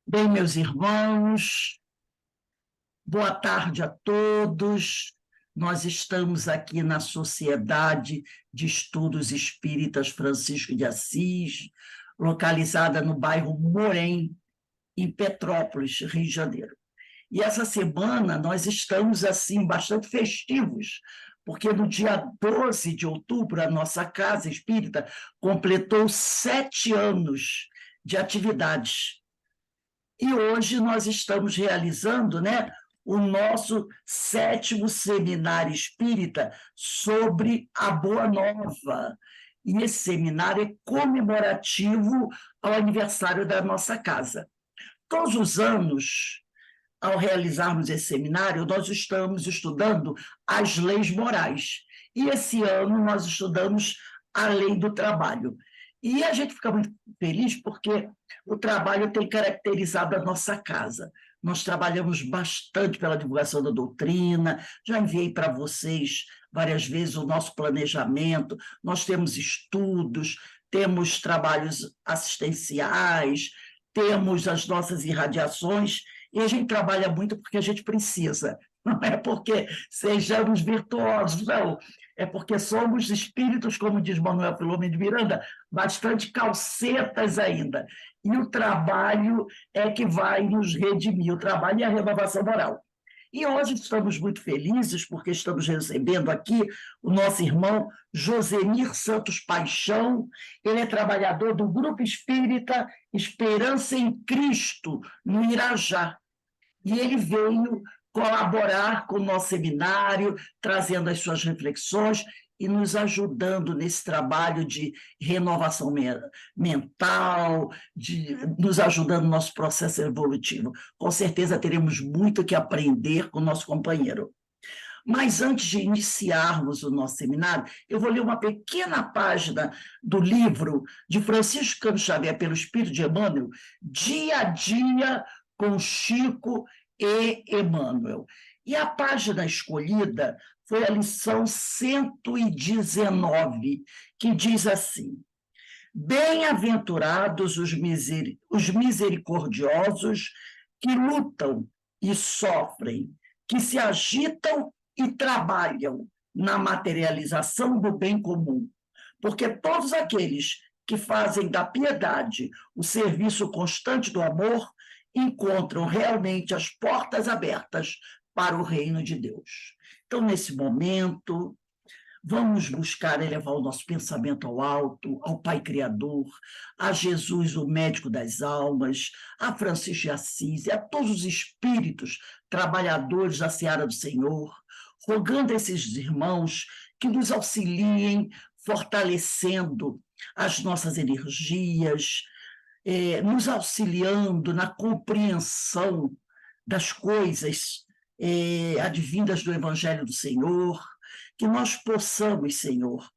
Bem, meus irmãos, boa tarde a todos. Nós estamos aqui na Sociedade de Estudos Espíritas Francisco de Assis, localizada no bairro Morém, em Petrópolis, Rio de Janeiro. E essa semana nós estamos, assim, bastante festivos, porque no dia 12 de outubro a nossa Casa Espírita completou 7 anos de atividades. E hoje nós estamos realizando, né, o nosso 7º Seminário Espírita sobre a Boa Nova. E esse seminário é comemorativo ao aniversário da nossa casa. Todos os anos, ao realizarmos esse seminário, nós estamos estudando as leis morais. E esse ano nós estudamos a lei do trabalho. E a gente fica muito feliz porque o trabalho tem caracterizado a nossa casa. Nós trabalhamos bastante pela divulgação da doutrina, já enviei para vocês várias vezes o nosso planejamento, nós temos estudos, temos trabalhos assistenciais, temos as nossas irradiações, e a gente trabalha muito porque a gente precisa, não é porque sejamos virtuosos, não. É porque somos espíritos, como diz Manuel Filomeno de Miranda, bastante calcetas ainda. E o trabalho é que vai nos redimir, o trabalho e a renovação moral. E hoje estamos muito felizes porque estamos recebendo aqui o nosso irmão Josemir Santos Paixão. Ele é trabalhador do Grupo Espírita Esperança em Cristo, no Irajá. E ele veio colaborar com o nosso seminário, trazendo as suas reflexões e nos ajudando nesse trabalho de renovação mental, nos ajudando no nosso processo evolutivo. Com certeza teremos muito que aprender com o nosso companheiro. Mas antes de iniciarmos o nosso seminário, eu vou ler uma pequena página do livro de Francisco Cândido Xavier, pelo Espírito de Emmanuel, Dia a Dia com Chico e Emmanuel. E a página escolhida foi a lição 119, que diz assim: Bem-aventurados os misericordiosos que lutam e sofrem, que se agitam e trabalham na materialização do bem comum, porque todos aqueles que fazem da piedade o serviço constante do amor encontram realmente as portas abertas para o reino de Deus. Então, nesse momento, vamos buscar elevar o nosso pensamento ao alto, ao Pai Criador, a Jesus, o médico das almas, a Francisco de Assis e a todos os espíritos trabalhadores da seara do Senhor, rogando a esses irmãos que nos auxiliem, fortalecendo as nossas energias, nos auxiliando na compreensão das coisas advindas do Evangelho do Senhor, que nós possamos, Senhor,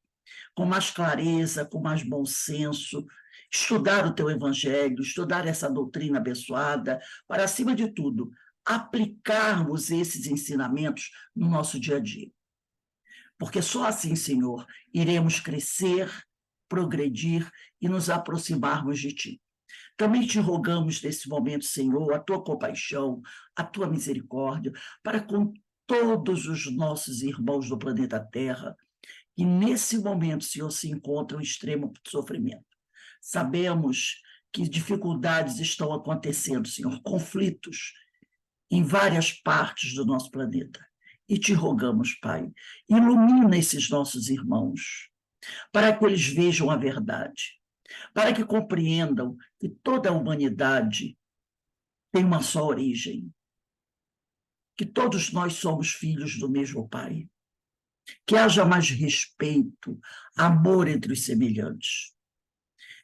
com mais clareza, com mais bom senso, estudar o teu Evangelho, estudar essa doutrina abençoada, para, acima de tudo, aplicarmos esses ensinamentos no nosso dia a dia. Porque só assim, Senhor, iremos crescer, progredir e nos aproximarmos de Ti. Também te rogamos nesse momento, Senhor, a tua compaixão, a tua misericórdia, para com todos os nossos irmãos do planeta Terra, que nesse momento, Senhor, se encontram em extremo sofrimento. Sabemos que dificuldades estão acontecendo, Senhor, conflitos em várias partes do nosso planeta. E te rogamos, Pai, ilumina esses nossos irmãos, para que eles vejam a verdade, para que compreendam que toda a humanidade tem uma só origem, que todos nós somos filhos do mesmo Pai, que haja mais respeito, amor entre os semelhantes.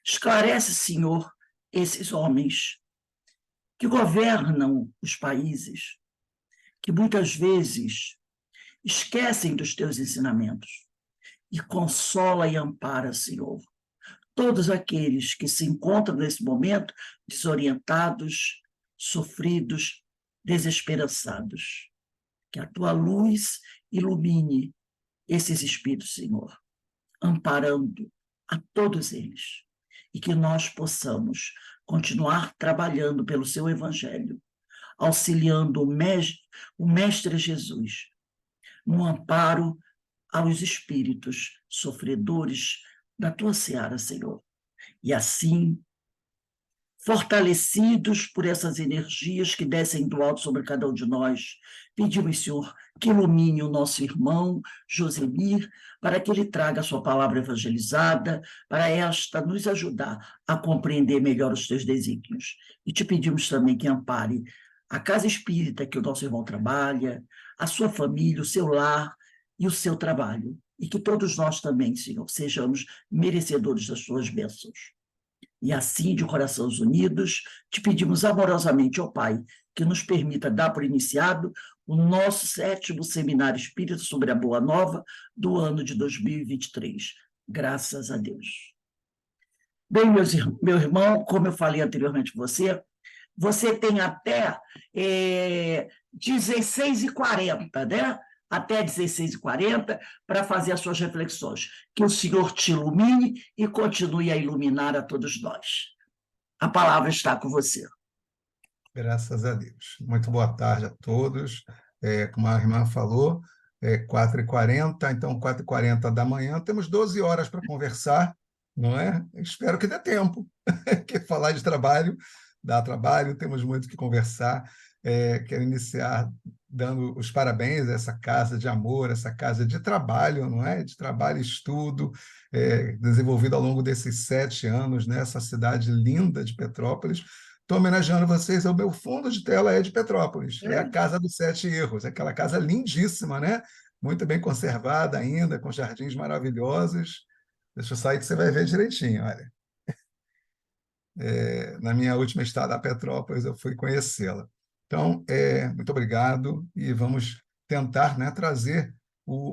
Esclarece, Senhor, esses homens que governam os países, que muitas vezes esquecem dos teus ensinamentos, e consola e ampara, Senhor, todos aqueles que se encontram nesse momento desorientados, sofridos, desesperançados. Que a tua luz ilumine esses espíritos, Senhor, amparando a todos eles. e que nós possamos continuar trabalhando pelo seu Evangelho, auxiliando o Mestre Jesus, no amparo aos espíritos sofredores da tua seara, Senhor. E assim, fortalecidos por essas energias que descem do alto sobre cada um de nós, pedimos, Senhor, que ilumine o nosso irmão Josemir, para que ele traga a sua palavra evangelizada, para esta nos ajudar a compreender melhor os teus desígnios. E te pedimos também que ampare a casa espírita que o nosso irmão trabalha, a sua família, o seu lar e o seu trabalho. E que todos nós também, Senhor, sejamos merecedores das suas bênçãos. E assim, de corações unidos, te pedimos amorosamente, ó Pai, que nos permita dar por iniciado o nosso 7º Seminário Espírita sobre a Boa Nova do ano de 2023. Graças a Deus. Bem, meu irmão, como eu falei anteriormente com você tem até 16h40, né? Até 16h40, para fazer as suas reflexões. Que o Senhor te ilumine e continue a iluminar a todos nós. A palavra está com você. Graças a Deus. Muito boa tarde a todos. Como a irmã falou, 4h40, então 4h40 da manhã, temos 12 horas para conversar, não é? Espero que dê tempo, que falar de trabalho dá trabalho, temos muito que conversar. Quero iniciar dando os parabéns a essa casa de amor, essa casa de trabalho, não é? De trabalho e estudo, desenvolvido ao longo desses 7 anos nessa cidade linda de Petrópolis. Estou homenageando vocês, o meu fundo de tela é de Petrópolis, é a Casa dos 7 Erros, aquela casa lindíssima, né? Muito bem conservada ainda, com jardins maravilhosos. Deixa eu sair que você vai ver direitinho, olha. Na minha última estada a Petrópolis, eu fui conhecê-la. Então, muito obrigado e vamos tentar, né, trazer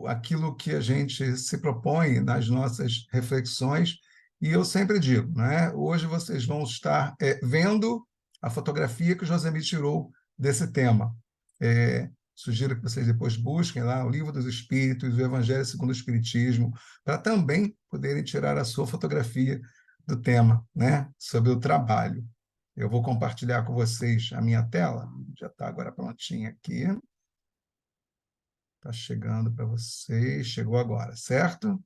aquilo que a gente se propõe nas nossas reflexões. E eu sempre digo, né, hoje vocês vão estar vendo a fotografia que o Josemir tirou desse tema. Sugiro que vocês depois busquem lá o Livro dos Espíritos, o Evangelho segundo o Espiritismo, para também poderem tirar a sua fotografia do tema, né, sobre o trabalho. Eu vou compartilhar com vocês a minha tela, já está agora prontinha aqui. Está chegando para vocês, chegou agora, certo?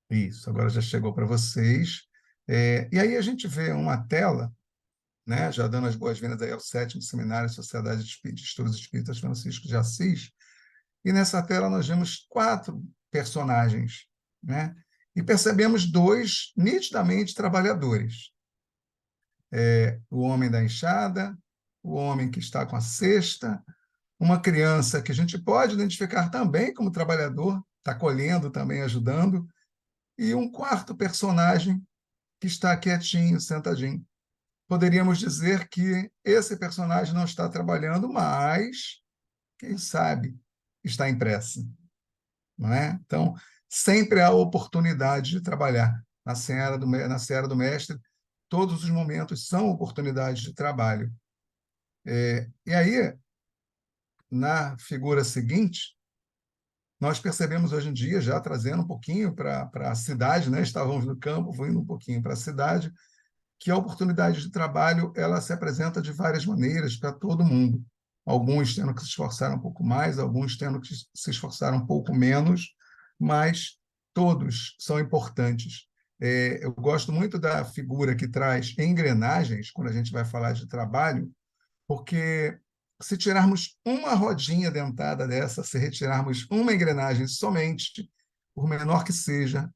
Isso, agora já chegou para vocês. E aí a gente vê uma tela, né, já dando as boas-vindas aí ao 7º Seminário Sociedade de Estudos Espíritas Francisco de Assis, e nessa tela nós vemos 4 personagens, né? E percebemos 2 nitidamente trabalhadores. O homem da enxada, o homem que está com a cesta, uma criança que a gente pode identificar também como trabalhador, está colhendo também, ajudando, e um 4º personagem que está quietinho, sentadinho. Poderíamos dizer que esse personagem não está trabalhando, mas, quem sabe, está em prece, não é? Então, sempre há oportunidade de trabalhar. Na seara do mestre, todos os momentos são oportunidades de trabalho. E aí, na figura seguinte, nós percebemos hoje em dia, já trazendo um pouquinho para a cidade, né? Estávamos no campo, vou indo um pouquinho para a cidade, que a oportunidade de trabalho ela se apresenta de várias maneiras para todo mundo. Alguns tendo que se esforçar um pouco mais, alguns tendo que se esforçar um pouco menos, mas todos são importantes. Eu gosto muito da figura que traz engrenagens, quando a gente vai falar de trabalho, porque se tirarmos uma rodinha dentada dessa, se retirarmos uma engrenagem somente, por menor que seja,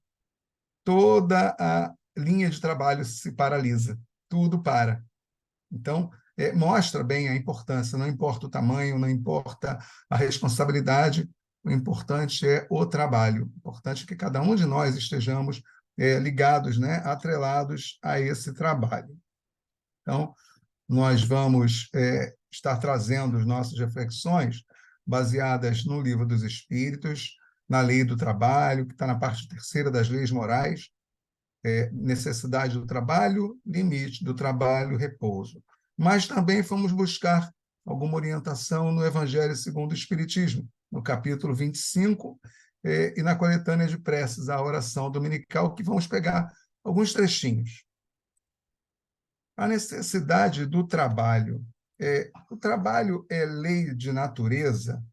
toda a linha de trabalho se paralisa, tudo para. Então, mostra bem a importância, não importa o tamanho, não importa a responsabilidade, o importante é o trabalho. O importante é que cada um de nós estejamos ligados, né, atrelados a esse trabalho. Então, nós vamos estar trazendo as nossas reflexões baseadas no Livro dos Espíritos, na Lei do Trabalho, que está na parte 3ª das leis morais, necessidade do trabalho, limite do trabalho, repouso. Mas também fomos buscar alguma orientação no Evangelho segundo o Espiritismo, no capítulo 25, e na coletânea de preces, a oração dominical, que vamos pegar alguns trechinhos. A necessidade do trabalho. O trabalho é lei de natureza,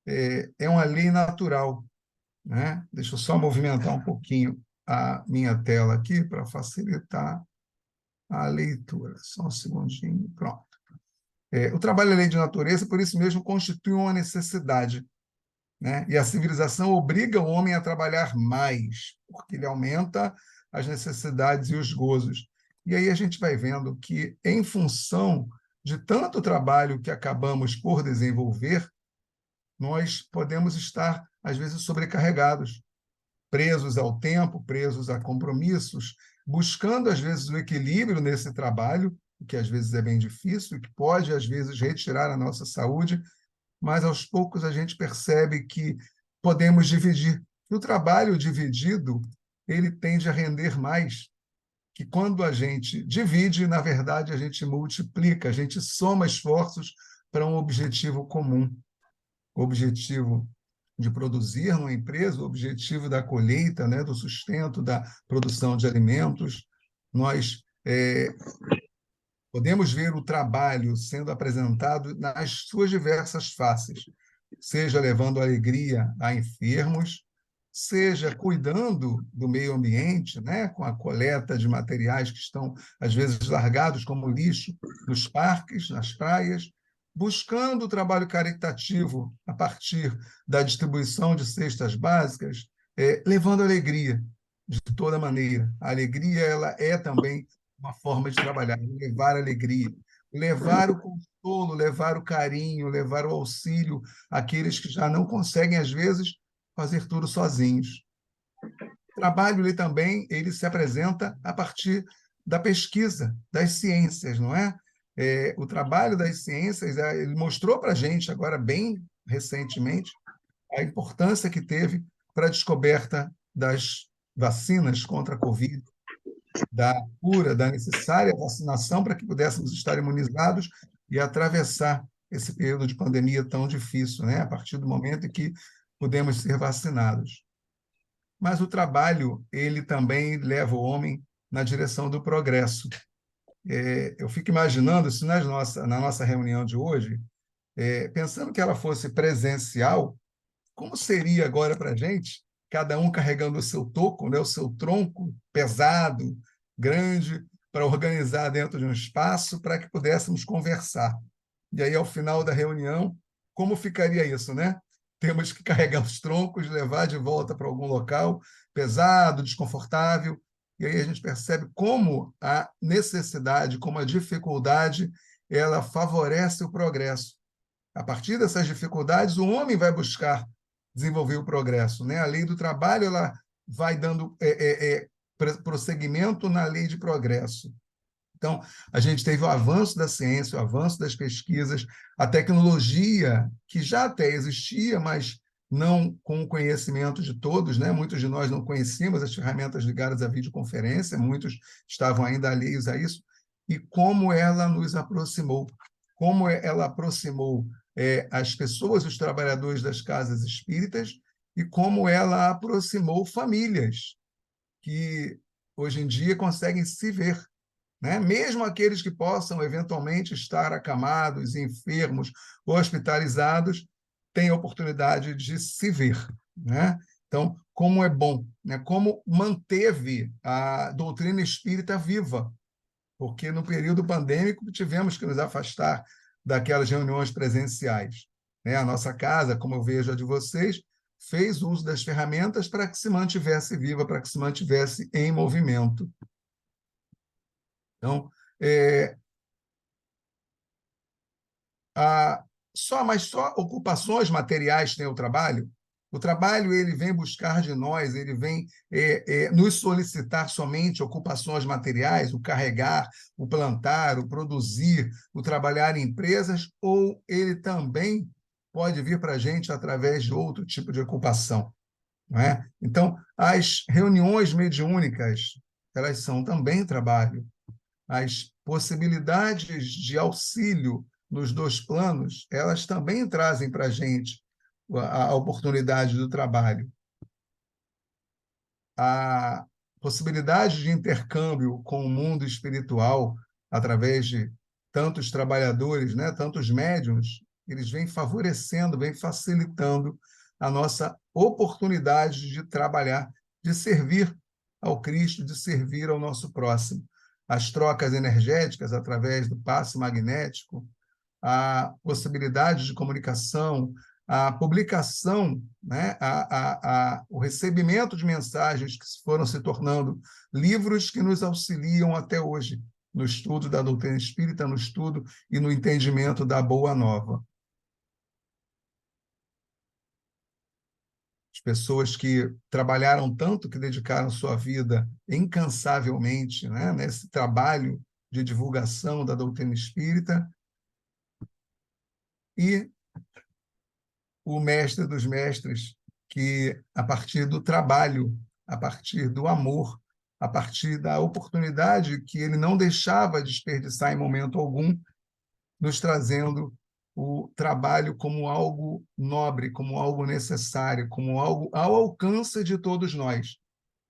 é uma lei natural, né? Deixa eu só movimentar um pouquinho a minha tela aqui para facilitar a leitura. Só um segundinho, pronto. O trabalho é lei de natureza, por isso mesmo constitui uma necessidade, né? E a civilização obriga o homem a trabalhar mais, porque ele aumenta as necessidades e os gozos. E aí a gente vai vendo que, em função de tanto trabalho que acabamos por desenvolver, nós podemos estar, às vezes, sobrecarregados, presos ao tempo, presos a compromissos, buscando, às vezes, o equilíbrio nesse trabalho, o que às vezes é bem difícil, e que pode, às vezes, retirar a nossa saúde, mas aos poucos a gente percebe que podemos dividir. E o trabalho dividido, ele tende a render mais, que quando a gente divide, na verdade, a gente multiplica, a gente soma esforços para um objetivo comum, o objetivo de produzir numa empresa, o objetivo da colheita, né, do sustento, da produção de alimentos. Nós podemos ver o trabalho sendo apresentado nas suas diversas faces, seja levando alegria a enfermos, seja cuidando do meio ambiente, né, com a coleta de materiais que estão, às vezes, largados como lixo nos parques, nas praias, buscando o trabalho caritativo a partir da distribuição de cestas básicas, levando alegria de toda maneira. A alegria ela é também uma forma de trabalhar, levar alegria, levar o consolo, levar o carinho, levar o auxílio àqueles que já não conseguem, às vezes, fazer tudo sozinhos. O trabalho ele também ele se apresenta a partir da pesquisa, das ciências, não é? O trabalho das ciências ele mostrou para a gente, agora bem recentemente, a importância que teve para a descoberta das vacinas contra a Covid, da cura, da necessária vacinação para que pudéssemos estar imunizados e atravessar esse período de pandemia tão difícil, né? A partir do momento em que pudemos ser vacinados. Mas o trabalho, ele também leva o homem na direção do progresso. Eu fico imaginando, se na nossa reunião de hoje, pensando que ela fosse presencial, como seria agora para a gente, cada um carregando o seu toco, né, o seu tronco pesado, grande, para organizar dentro de um espaço para que pudéssemos conversar. E aí, ao final da reunião, como ficaria isso, né? Temos que carregar os troncos, levar de volta para algum local pesado, desconfortável, e aí a gente percebe como a necessidade, como a dificuldade, ela favorece o progresso. A partir dessas dificuldades, o homem vai buscar desenvolver o progresso, né? A lei do trabalho ela vai dando prosseguimento na lei de progresso. Então, a gente teve o avanço da ciência, o avanço das pesquisas, a tecnologia, que já até existia, mas não com o conhecimento de todos, né? Muitos de nós não conhecíamos as ferramentas ligadas à videoconferência, muitos estavam ainda alheios a isso, e como ela nos aproximou, como ela aproximou as pessoas, os trabalhadores das casas espíritas, e como ela aproximou famílias que hoje em dia conseguem se ver, né? Mesmo aqueles que possam eventualmente estar acamados, enfermos, hospitalizados, têm a oportunidade de se ver, né? Então, como é bom, né? Como manteve a doutrina espírita viva, porque no período pandêmico tivemos que nos afastar daquelas reuniões presenciais, né? A nossa casa, como eu vejo a de vocês, fez uso das ferramentas para que se mantivesse viva, para que se mantivesse em movimento. Então, só ocupações materiais tem o trabalho. O trabalho ele vem buscar de nós, ele vem nos solicitar somente ocupações materiais, o carregar, o plantar, o produzir, o trabalhar em empresas, ou ele também pode vir para a gente através de outro tipo de ocupação, não é? Então, as reuniões mediúnicas, elas são também trabalho. As possibilidades de auxílio nos dois planos, elas também trazem para a gente a oportunidade do trabalho. possibilidade de intercâmbio com o mundo espiritual através de tantos trabalhadores, né, tantos médiuns, eles vêm favorecendo, vêm facilitando a nossa oportunidade de trabalhar, de servir ao Cristo, de servir ao nosso próximo. As trocas energéticas através do passe magnético, a possibilidade de comunicação, a publicação, né, o recebimento de mensagens que foram se tornando livros que nos auxiliam até hoje no estudo da doutrina espírita, no estudo e no entendimento da Boa Nova. As pessoas que trabalharam tanto, que dedicaram sua vida incansavelmente, né, nesse trabalho de divulgação da doutrina espírita, e o mestre dos mestres, que, a partir do trabalho, a partir do amor, a partir da oportunidade que ele não deixava desperdiçar em momento algum, nos trazendo o trabalho como algo nobre, como algo necessário, como algo ao alcance de todos nós,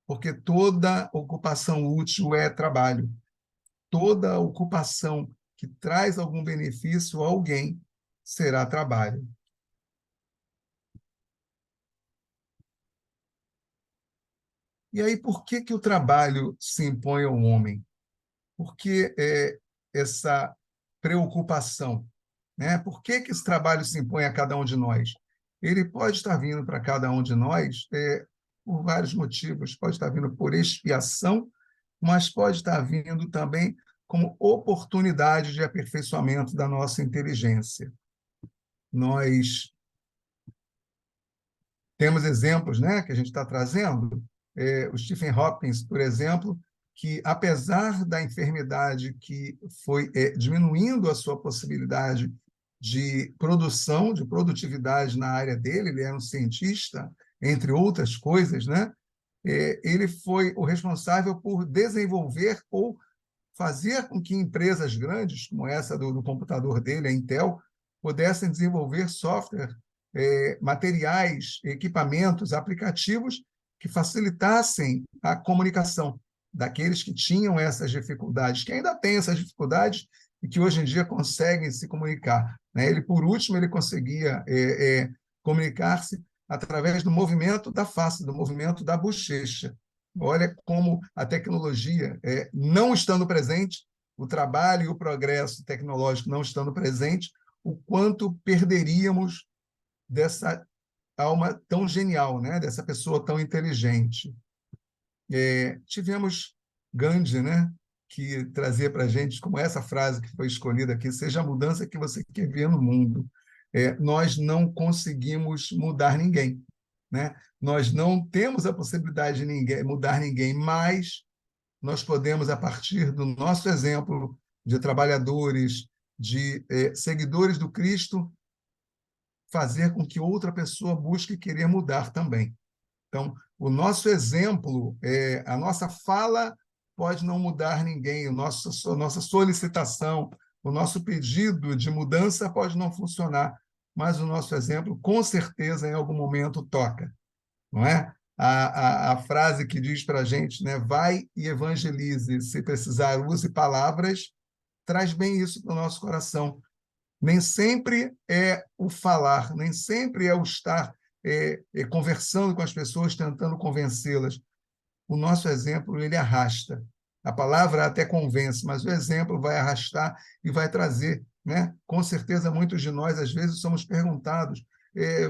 porque toda ocupação útil é trabalho, toda ocupação que traz algum benefício a alguém será trabalho. E aí, por que que o trabalho se impõe ao homem? Por que essa preocupação, né? Por que que esse trabalho se impõe a cada um de nós? Ele pode estar vindo para cada um de nós por vários motivos. Pode estar vindo por expiação, mas pode estar vindo também como oportunidade de aperfeiçoamento da nossa inteligência. Nós temos exemplos, né, que a gente está trazendo. O Stephen Hopkins, por exemplo, que, apesar da enfermidade que foi diminuindo a sua possibilidade de produção, de produtividade na área dele, ele era um cientista, entre outras coisas, né? Ele foi o responsável por desenvolver ou fazer com que empresas grandes, como essa do computador dele, a Intel, pudessem desenvolver software, materiais, equipamentos, aplicativos que facilitassem a comunicação daqueles que tinham essas dificuldades, que ainda têm essas dificuldades e que hoje em dia conseguem se comunicar, né? Ele, por último, ele conseguia comunicar-se através do movimento da face, do movimento da bochecha. Olha como a tecnologia, não estando presente, o trabalho e o progresso tecnológico não estando presente, o quanto perderíamos dessa alma tão genial, né? Dessa pessoa tão inteligente. Tivemos Gandhi, né? Que trazia para a gente, como essa frase que foi escolhida aqui, seja a mudança que você quer ver no mundo. Nós não conseguimos mudar ninguém, né? Nós não temos a possibilidade de mudar ninguém, mas nós podemos, a partir do nosso exemplo de trabalhadores, de seguidores do Cristo, fazer com que outra pessoa busque querer mudar também. Então, o nosso exemplo, a nossa fala pode não mudar ninguém, a nossa solicitação, o nosso pedido de mudança pode não funcionar, mas o nosso exemplo, com certeza, em algum momento toca, não é? A frase que diz para a gente, né, vai e evangelize, se precisar, use palavras, traz bem isso para o nosso coração. Nem sempre é o falar, nem sempre é o estar conversando com as pessoas, tentando convencê-las. O nosso exemplo, ele arrasta. A palavra até convence, mas o exemplo vai arrastar e vai trazer, né? Com certeza, muitos de nós, às vezes, somos perguntados,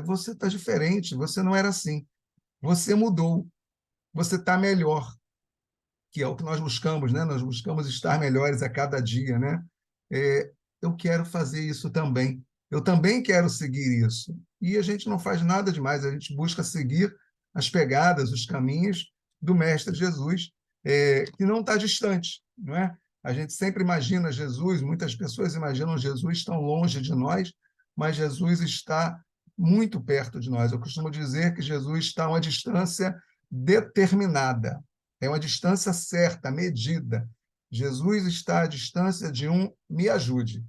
você está diferente, você não era assim, você mudou, você está melhor, que é o que nós buscamos, né? Nós buscamos estar melhores a cada dia, né? Eu quero fazer isso também. Eu também quero seguir isso. E a gente não faz nada demais, a gente busca seguir as pegadas, os caminhos do Mestre Jesus, que não está distante, não é? A gente sempre imagina Jesus, muitas pessoas imaginam Jesus tão longe de nós, mas Jesus está muito perto de nós. Eu costumo dizer que Jesus está a uma distância determinada, é uma distância certa, medida. Jesus está à distância de um me ajude.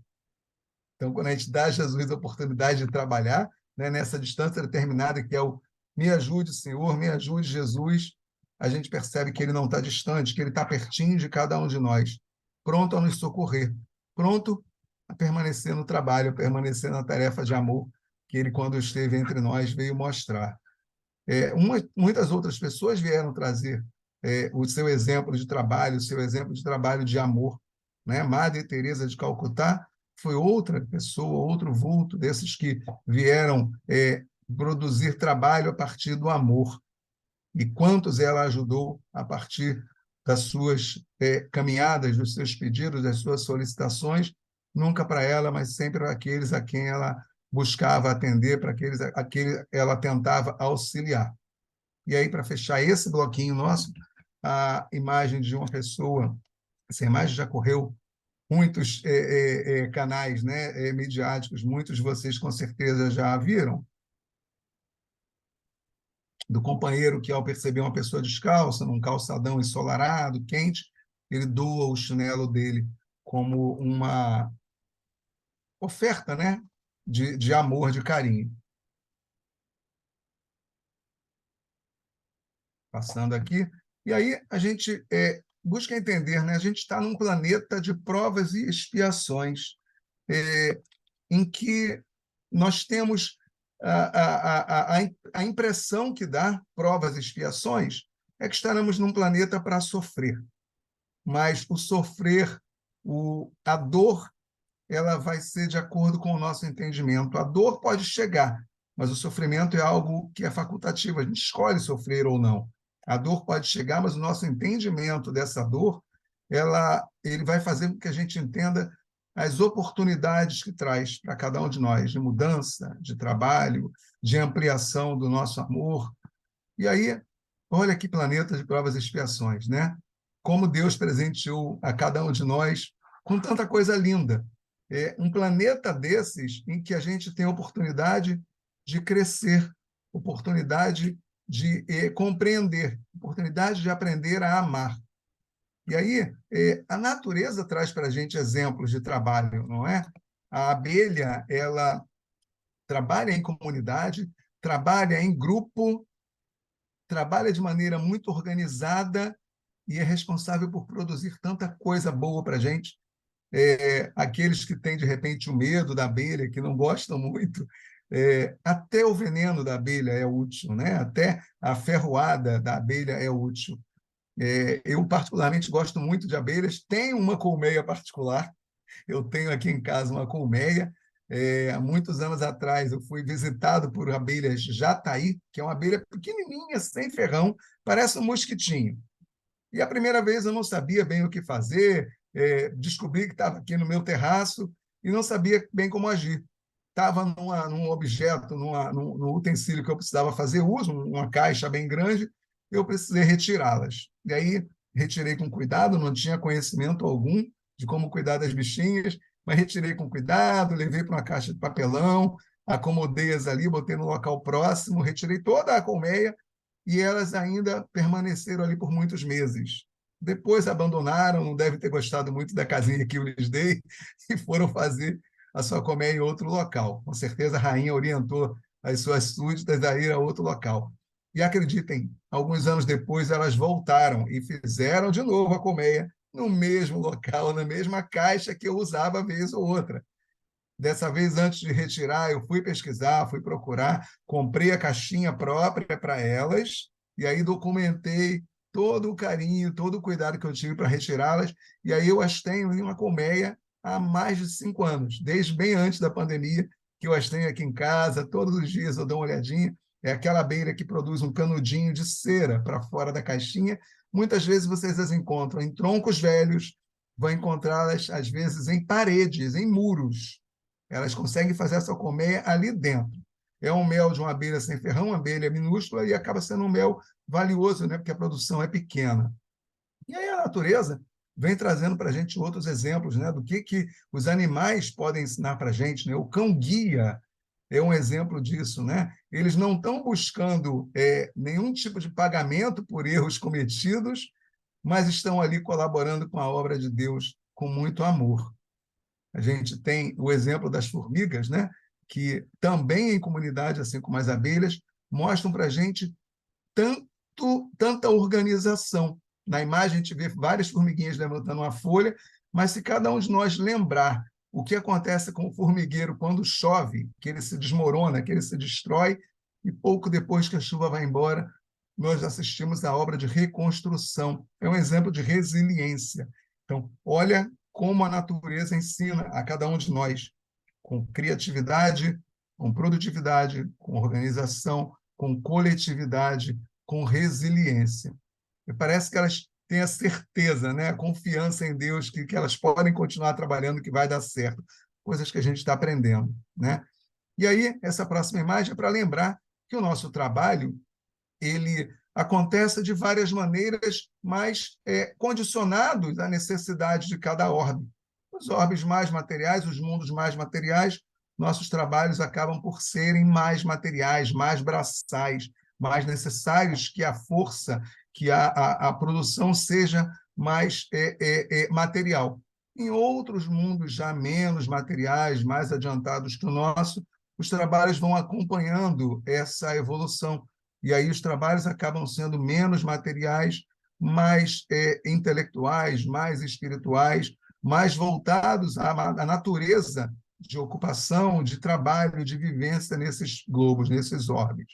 Então, quando a gente dá a Jesus a oportunidade de trabalhar, né, nessa distância determinada, que é o me ajude, Senhor, me ajude, Jesus, a gente percebe que ele não está distante, que ele está pertinho de cada um de nós, pronto a nos socorrer, pronto a permanecer no trabalho, a permanecer na tarefa de amor que ele, quando esteve entre nós, veio mostrar. Muitas outras pessoas vieram trazer o seu exemplo de trabalho, o seu exemplo de trabalho de amor, né? Madre Teresa de Calcutá foi outra pessoa, outro vulto desses que vieram produzir trabalho a partir do amor. E quantos ela ajudou a partir das suas caminhadas, dos seus pedidos, das suas solicitações, nunca para ela, mas sempre para aqueles a quem ela buscava atender, para aqueles a quem ela tentava auxiliar. E aí, para fechar esse bloquinho nosso, a imagem de uma pessoa, essa imagem já correu muitos canais, né, midiáticos, muitos de vocês com certeza já a viram, do companheiro que, ao perceber uma pessoa descalça, num calçadão ensolarado, quente, ele doa o chinelo dele como uma oferta, né, de amor, de carinho. Passando aqui. E aí a gente busca entender, né? A gente está num planeta de provas e expiações, em que nós temos a impressão que dá provas e expiações é que estaremos num planeta para sofrer. Mas o sofrer, a dor, ela vai ser de acordo com o nosso entendimento. A dor pode chegar, mas o sofrimento é algo que é facultativo, a gente escolhe sofrer ou não. A dor pode chegar, mas o nosso entendimento dessa dor, ele vai fazer com que a gente entenda as oportunidades que traz para cada um de nós, de mudança, de trabalho, de ampliação do nosso amor. E aí, olha que planeta de provas e expiações, né? Como Deus presenteou a cada um de nós com tanta coisa linda. Um planeta desses em que a gente tem a oportunidade de crescer, oportunidade de compreender, oportunidade de aprender a amar. E aí, a natureza traz para a gente exemplos de trabalho, não é? A abelha, ela trabalha em comunidade, trabalha em grupo, trabalha de maneira muito organizada e é responsável por produzir tanta coisa boa para a gente. Aqueles que têm, de repente, o medo da abelha, que não gostam muito, até o veneno da abelha é útil, né? Até a ferroada da abelha é útil. Eu, particularmente, gosto muito de abelhas, tenho uma colmeia particular, eu tenho aqui em casa uma colmeia. Há muitos anos atrás, eu fui visitado por abelhas jataí, que é uma abelha pequenininha, sem ferrão, parece um mosquitinho. E a primeira vez eu não sabia bem o que fazer, descobri que estava aqui no meu terraço e não sabia bem como agir. Estava num objeto, num utensílio que eu precisava fazer uso, uma caixa bem grande, eu precisei retirá-las. E aí retirei com cuidado, não tinha conhecimento algum de como cuidar das bichinhas, mas retirei com cuidado, levei para uma caixa de papelão, acomodei-as ali, botei no local próximo, retirei toda a colmeia e elas ainda permaneceram ali por muitos meses. Depois abandonaram, não devem ter gostado muito da casinha que eu lhes dei e foram fazer a sua colmeia em outro local. Com certeza a rainha orientou as suas súditas a ir a outro local. E acreditem, alguns anos depois elas voltaram e fizeram de novo a colmeia no mesmo local, na mesma caixa que eu usava vez ou outra. Dessa vez, antes de retirar, eu fui pesquisar, fui procurar, comprei a caixinha própria para elas, e aí documentei todo o carinho, todo o cuidado que eu tive para retirá-las, e aí eu as tenho em uma colmeia há mais de 5 anos, desde bem antes da pandemia, que eu as tenho aqui em casa, todos os dias eu dou uma olhadinha, é aquela abelha que produz um canudinho de cera para fora da caixinha, muitas vezes vocês as encontram em troncos velhos, vão encontrá-las, às vezes, em paredes, em muros, elas conseguem fazer essa colmeia ali dentro. É um mel de uma abelha sem ferrão, uma abelha minúscula, e acaba sendo um mel valioso, né? Porque a produção é pequena. E aí a natureza vem trazendo para a gente outros exemplos, né? Do que os animais podem ensinar para a gente, né? O cão-guia é um exemplo disso, né? Eles não estão buscando nenhum tipo de pagamento por erros cometidos, mas estão ali colaborando com a obra de Deus com muito amor. A gente tem o exemplo das formigas, né? Que também em comunidade, assim como as abelhas, mostram para a gente tanta organização. Na imagem, a gente vê várias formiguinhas levantando uma folha, mas se cada um de nós lembrar o que acontece com o formigueiro quando chove, que ele se desmorona, que ele se destrói, e pouco depois que a chuva vai embora, nós assistimos à obra de reconstrução. É um exemplo de resiliência. Então, olha como a natureza ensina a cada um de nós, com criatividade, com produtividade, com organização, com coletividade, com resiliência. E parece que elas têm a certeza, né? A confiança em Deus, que elas podem continuar trabalhando, que vai dar certo. Coisas que a gente está aprendendo, né? E aí, essa próxima imagem é para lembrar que o nosso trabalho ele acontece de várias maneiras, mas condicionados à necessidade de cada orbe. Os orbes mais materiais, os mundos mais materiais, nossos trabalhos acabam por serem mais materiais, mais braçais, mais necessários que a força, que a produção seja mais material. Em outros mundos já menos materiais, mais adiantados que o nosso, os trabalhos vão acompanhando essa evolução. E aí os trabalhos acabam sendo menos materiais, mais intelectuais, mais espirituais, mais voltados à natureza de ocupação, de trabalho, de vivência nesses globos, nesses orbes.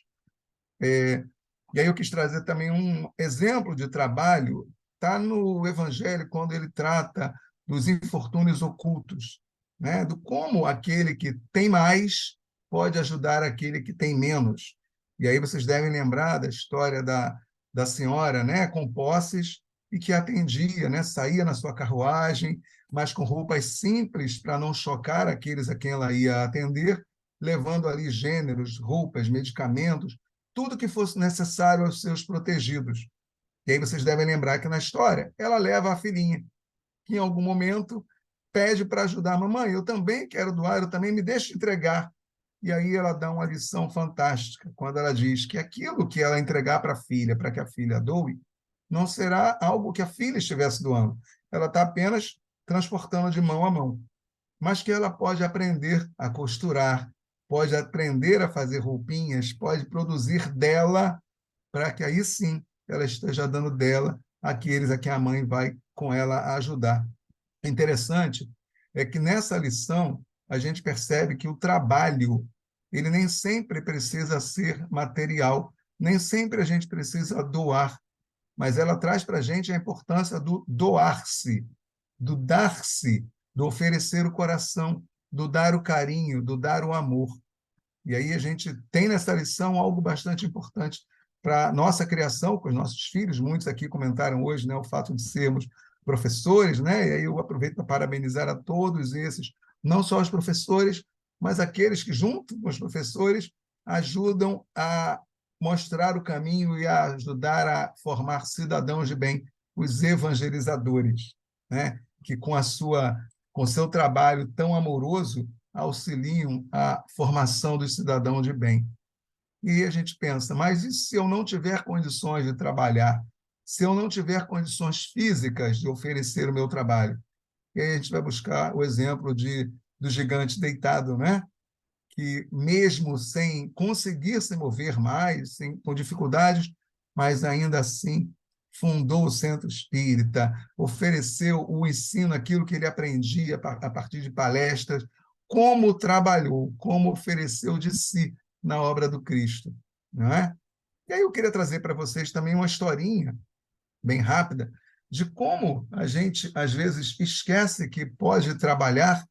E aí eu quis trazer também um exemplo de trabalho, está no Evangelho, quando ele trata dos infortúnios ocultos, né? Do como aquele que tem mais pode ajudar aquele que tem menos. E aí vocês devem lembrar da história da senhora, né, com posses, e que atendia, né, saía na sua carruagem, mas com roupas simples para não chocar aqueles a quem ela ia atender, levando ali gêneros, roupas, medicamentos, tudo que fosse necessário aos seus protegidos. E aí vocês devem lembrar que na história ela leva a filhinha, que em algum momento pede para ajudar a mamãe, eu também quero doar, eu também me deixo entregar. E aí ela dá uma lição fantástica, quando ela diz que aquilo que ela entregar para a filha, para que a filha doe, não será algo que a filha estivesse doando. Ela está apenas transportando de mão a mão. Mas que ela pode aprender a costurar, pode aprender a fazer roupinhas, pode produzir dela, para que aí sim ela esteja dando dela àqueles a quem a mãe vai com ela ajudar. O interessante é que nessa lição a gente percebe que o trabalho ele nem sempre precisa ser material, nem sempre a gente precisa doar, mas ela traz para a gente a importância do doar-se, do dar-se, do oferecer o coração, do dar o carinho, do dar o amor. E aí a gente tem nessa lição algo bastante importante para a nossa criação, com os nossos filhos. Muitos aqui comentaram hoje, né, o fato de sermos professores, né? E aí eu aproveito para parabenizar a todos esses, não só os professores, mas aqueles que, junto com os professores, ajudam a mostrar o caminho e a ajudar a formar cidadãos de bem, os evangelizadores, né? Que com seu trabalho tão amoroso auxiliam a formação dos cidadãos de bem. E a gente pensa, mas e se eu não tiver condições de trabalhar? Se eu não tiver condições físicas de oferecer o meu trabalho? E aí a gente vai buscar o exemplo do gigante deitado, né? Que mesmo sem conseguir se mover mais, com dificuldades, mas ainda assim fundou o centro espírita, ofereceu o ensino, aquilo que ele aprendia a partir de palestras, como trabalhou, como ofereceu de si na obra do Cristo, não é? E aí eu queria trazer para vocês também uma historinha bem rápida de como a gente às vezes esquece que pode trabalhar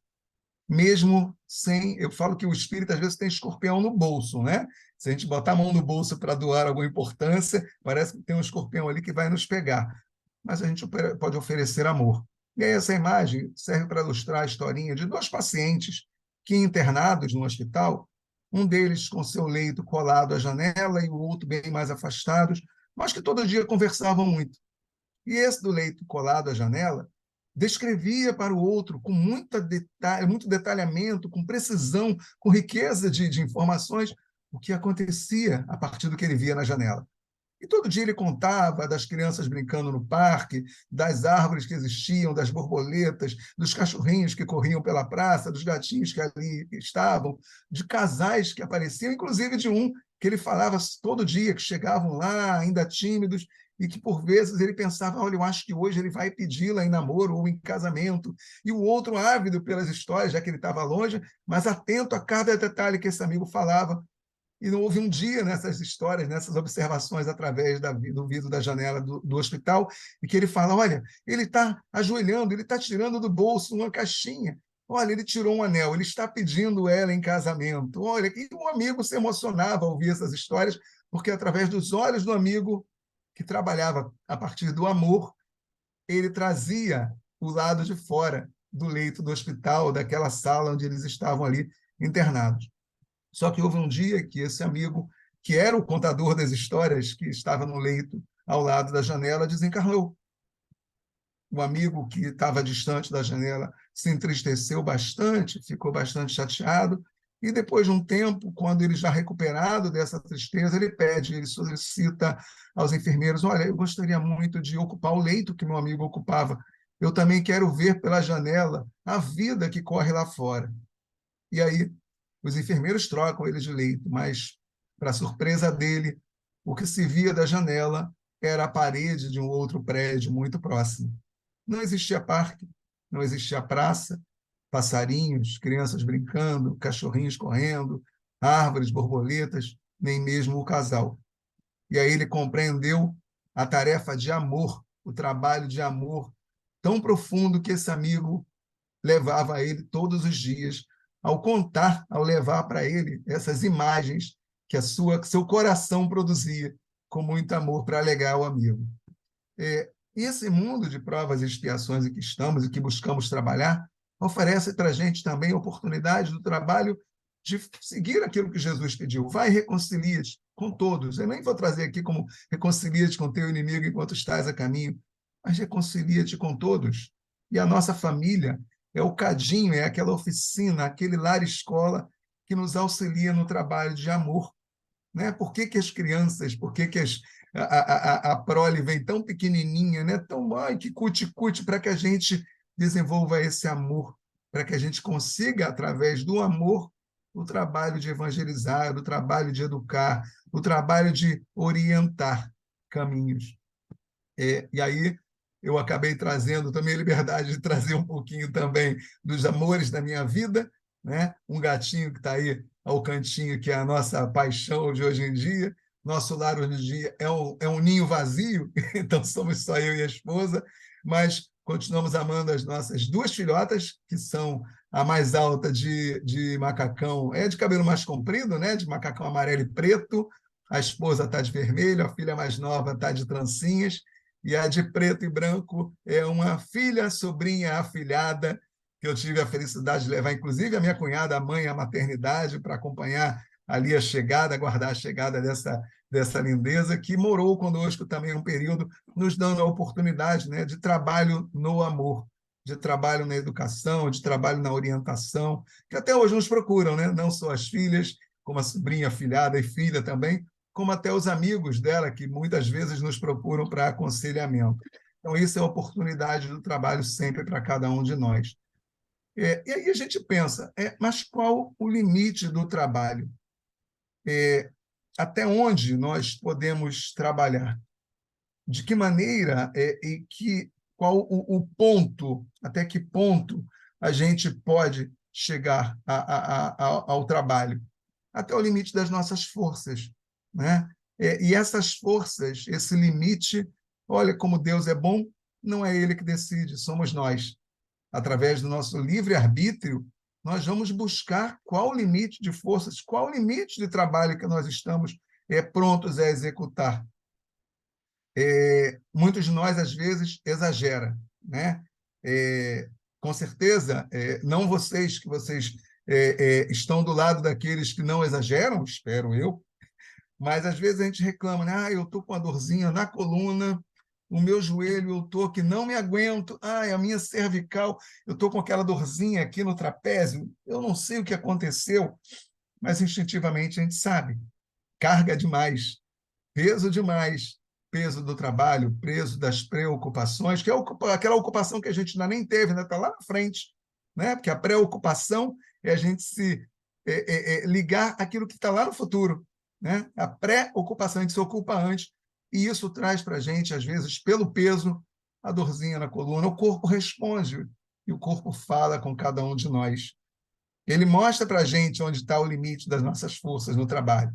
mesmo sem. Eu falo que o espírito às vezes tem escorpião no bolso, né? Se a gente botar a mão no bolso para doar alguma importância, parece que tem um escorpião ali que vai nos pegar. Mas a gente pode oferecer amor. E aí essa imagem serve para ilustrar a historinha de dois pacientes que internados no hospital, um deles com seu leito colado à janela e o outro bem mais afastados, mas que todo dia conversavam muito. E esse do leito colado à janela descrevia para o outro com muito detalhamento, com precisão, com riqueza de informações, o que acontecia a partir do que ele via na janela. E todo dia ele contava das crianças brincando no parque, das árvores que existiam, das borboletas, dos cachorrinhos que corriam pela praça, dos gatinhos que ali estavam, de casais que apareciam, inclusive de um que ele falava todo dia, que chegavam lá ainda tímidos, e que, por vezes, ele pensava, olha, eu acho que hoje ele vai pedi-la em namoro ou em casamento. E o outro, ávido pelas histórias, já que ele estava longe, mas atento a cada detalhe que esse amigo falava. E não houve um dia nessas histórias, nessas observações através do vidro da janela do hospital, e que ele fala, olha, ele está ajoelhando, ele está tirando do bolso uma caixinha. Olha, ele tirou um anel, ele está pedindo ela em casamento. Olha, e um amigo se emocionava ao ouvir essas histórias, porque através dos olhos do amigo, que trabalhava a partir do amor, ele trazia o lado de fora do leito do hospital, daquela sala onde eles estavam ali internados. Só que houve um dia que esse amigo, que era o contador das histórias, que estava no leito ao lado da janela, desencarnou. O amigo que estava distante da janela se entristeceu bastante, ficou bastante chateado, e depois de um tempo, quando ele já recuperado dessa tristeza, ele solicita aos enfermeiros, olha, eu gostaria muito de ocupar o leito que meu amigo ocupava, eu também quero ver pela janela a vida que corre lá fora. E aí os enfermeiros trocam ele de leito, mas, para surpresa dele, o que se via da janela era a parede de um outro prédio muito próximo. Não existia parque, não existia praça, passarinhos, crianças brincando, cachorrinhos correndo, árvores, borboletas, nem mesmo o casal. E aí ele compreendeu a tarefa de amor, o trabalho de amor tão profundo que esse amigo levava a ele todos os dias, ao contar, ao levar para ele essas imagens que seu coração produzia com muito amor para alegar ao amigo. E esse mundo de provas e expiações em que estamos e que buscamos trabalhar oferece para a gente também a oportunidade do trabalho de seguir aquilo que Jesus pediu. Vai e reconcilia-te com todos. Eu nem vou trazer aqui como reconcilia-te com teu inimigo enquanto estás a caminho, mas reconcilia-te com todos. E a nossa família é o cadinho, é aquela oficina, aquele lar-escola que nos auxilia no trabalho de amor. Né? Por que, que as crianças, por que, que a prole vem tão pequenininha, né? Tão, ai, que cuti-cuti, para que a gente desenvolva esse amor, para que a gente consiga, através do amor, o trabalho de evangelizar, o trabalho de educar, o trabalho de orientar caminhos. E aí eu acabei trazendo também a liberdade de trazer um pouquinho também dos amores da minha vida, né? Um gatinho que está aí ao cantinho, que é a nossa paixão de hoje em dia. Nosso lar hoje em dia é um ninho vazio, então somos só eu e a esposa, mas continuamos amando as nossas duas filhotas, que são a mais alta de macacão, é de cabelo mais comprido, né? De macacão amarelo e preto, a esposa está de vermelho, a filha mais nova está de trancinhas, e a de preto e branco é uma filha, sobrinha, afilhada, que eu tive a felicidade de levar, inclusive, a minha cunhada, a mãe, à maternidade, para acompanhar ali a chegada, aguardar a chegada dessa lindeza, que morou conosco também um período, nos dando a oportunidade, né, de trabalho no amor, de trabalho na educação, de trabalho na orientação, que até hoje nos procuram, né? Não só as filhas, como a sobrinha, afilhada e filha também, como até os amigos dela, que muitas vezes nos procuram para aconselhamento. Então, isso é a oportunidade do trabalho sempre para cada um de nós. E aí a gente pensa, mas qual o limite do trabalho? Até onde nós podemos trabalhar? De que maneira qual o ponto, até que ponto a gente pode chegar ao trabalho? Até o limite das nossas forças, né? E essas forças, esse limite, olha como Deus é bom, não é Ele que decide, somos nós. Através do nosso livre-arbítrio, nós vamos buscar qual o limite de forças, qual o limite de trabalho que nós estamos prontos a executar. Muitos de nós, às vezes, exagera, né? Com certeza, não vocês, que vocês estão do lado daqueles que não exageram, espero eu, mas às vezes a gente reclama, né? Eu estou com uma dorzinha na coluna, o meu joelho, eu estou que não me aguento, a minha cervical, eu estou com aquela dorzinha aqui no trapézio, eu não sei o que aconteceu, mas instintivamente a gente sabe, carga demais, peso demais, peso do trabalho, peso das preocupações, que é aquela ocupação que a gente ainda nem teve, está lá na frente, né? Porque a preocupação é a gente se ligar aquilo que está lá no futuro. né? A pré-ocupação, a gente se ocupa antes, e isso traz para a gente, às vezes, pelo peso, a dorzinha na coluna. O corpo responde, e o corpo fala com cada um de nós. Ele mostra para a gente onde está o limite das nossas forças no trabalho.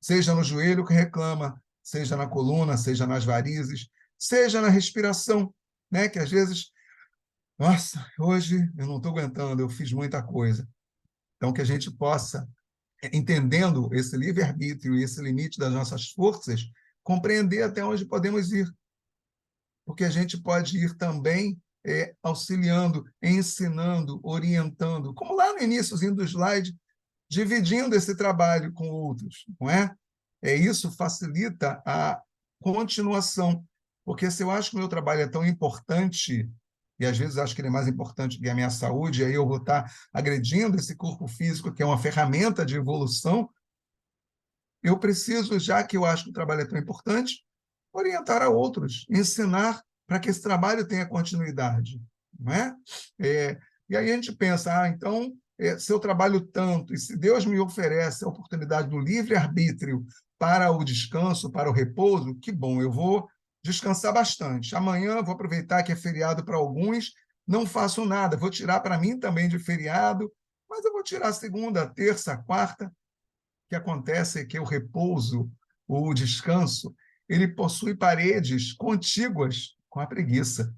Seja no joelho que reclama, seja na coluna, seja nas varizes, seja na respiração, né? Que às vezes, nossa, hoje eu não estou aguentando, eu fiz muita coisa. Então, que a gente possa, entendendo esse livre-arbítrio e esse limite das nossas forças, compreender até onde podemos ir. Porque a gente pode ir também auxiliando, ensinando, orientando, como lá no iníciozinho do slide, dividindo esse trabalho com outros, não é? Isso facilita a continuação, porque se eu acho que o meu trabalho é tão importante, e às vezes acho que ele é mais importante que a minha saúde, aí eu vou estar agredindo esse corpo físico, que é uma ferramenta de evolução, eu preciso, já que eu acho que o trabalho é tão importante, orientar a outros, ensinar para que esse trabalho tenha continuidade, não é? E aí a gente pensa, então, se eu trabalho tanto, e se Deus me oferece a oportunidade do livre-arbítrio para o descanso, para o repouso, que bom, eu vou descansar bastante. Amanhã eu vou aproveitar que é feriado para alguns, não faço nada, vou tirar para mim também de feriado, mas eu vou tirar segunda, terça, quarta. O que acontece é que o repouso, o descanso, ele possui paredes contíguas com a preguiça.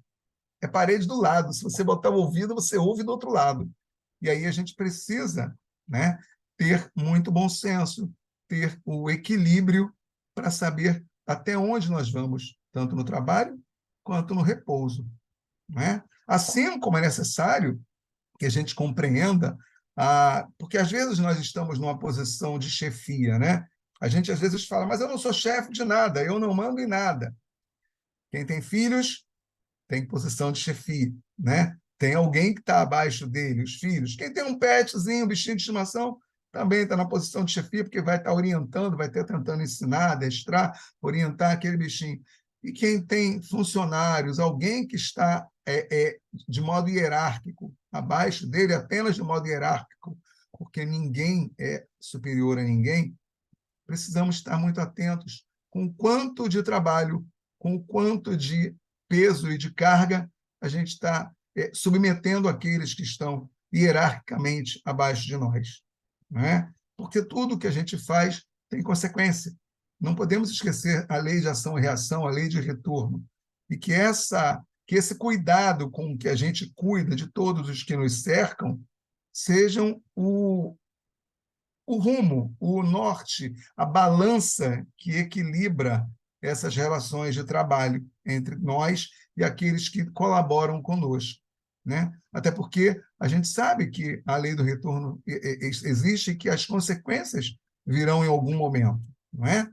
É parede do lado. Se você botar o ouvido, você ouve do outro lado. E aí a gente precisa, né, ter muito bom senso, ter o equilíbrio para saber até onde nós vamos, tanto no trabalho quanto no repouso. Né? Assim como é necessário que a gente compreenda, porque às vezes nós estamos numa posição de chefia, né? A gente às vezes fala, mas eu não sou chefe de nada, eu não mando em nada. Quem tem filhos tem posição de chefia, né? Tem alguém que está abaixo dele, os filhos. Quem tem um petzinho, um bichinho de estimação, também está na posição de chefia, porque vai estar orientando, vai estar tentando ensinar, adestrar, orientar aquele bichinho. E quem tem funcionários, alguém que está de modo hierárquico, abaixo dele, apenas de modo hierárquico, porque ninguém é superior a ninguém, precisamos estar muito atentos com o quanto de trabalho, com o quanto de peso e de carga a gente está submetendo aqueles que estão hierarquicamente abaixo de nós. Não é? Porque tudo que a gente faz tem consequência. Não podemos esquecer a lei de ação e reação, a lei de retorno. E que esse cuidado com que a gente cuida de todos os que nos cercam sejam o rumo, o norte, a balança que equilibra essas relações de trabalho entre nós e aqueles que colaboram conosco. Né? Até porque a gente sabe que a lei do retorno existe e que as consequências virão em algum momento. Não é?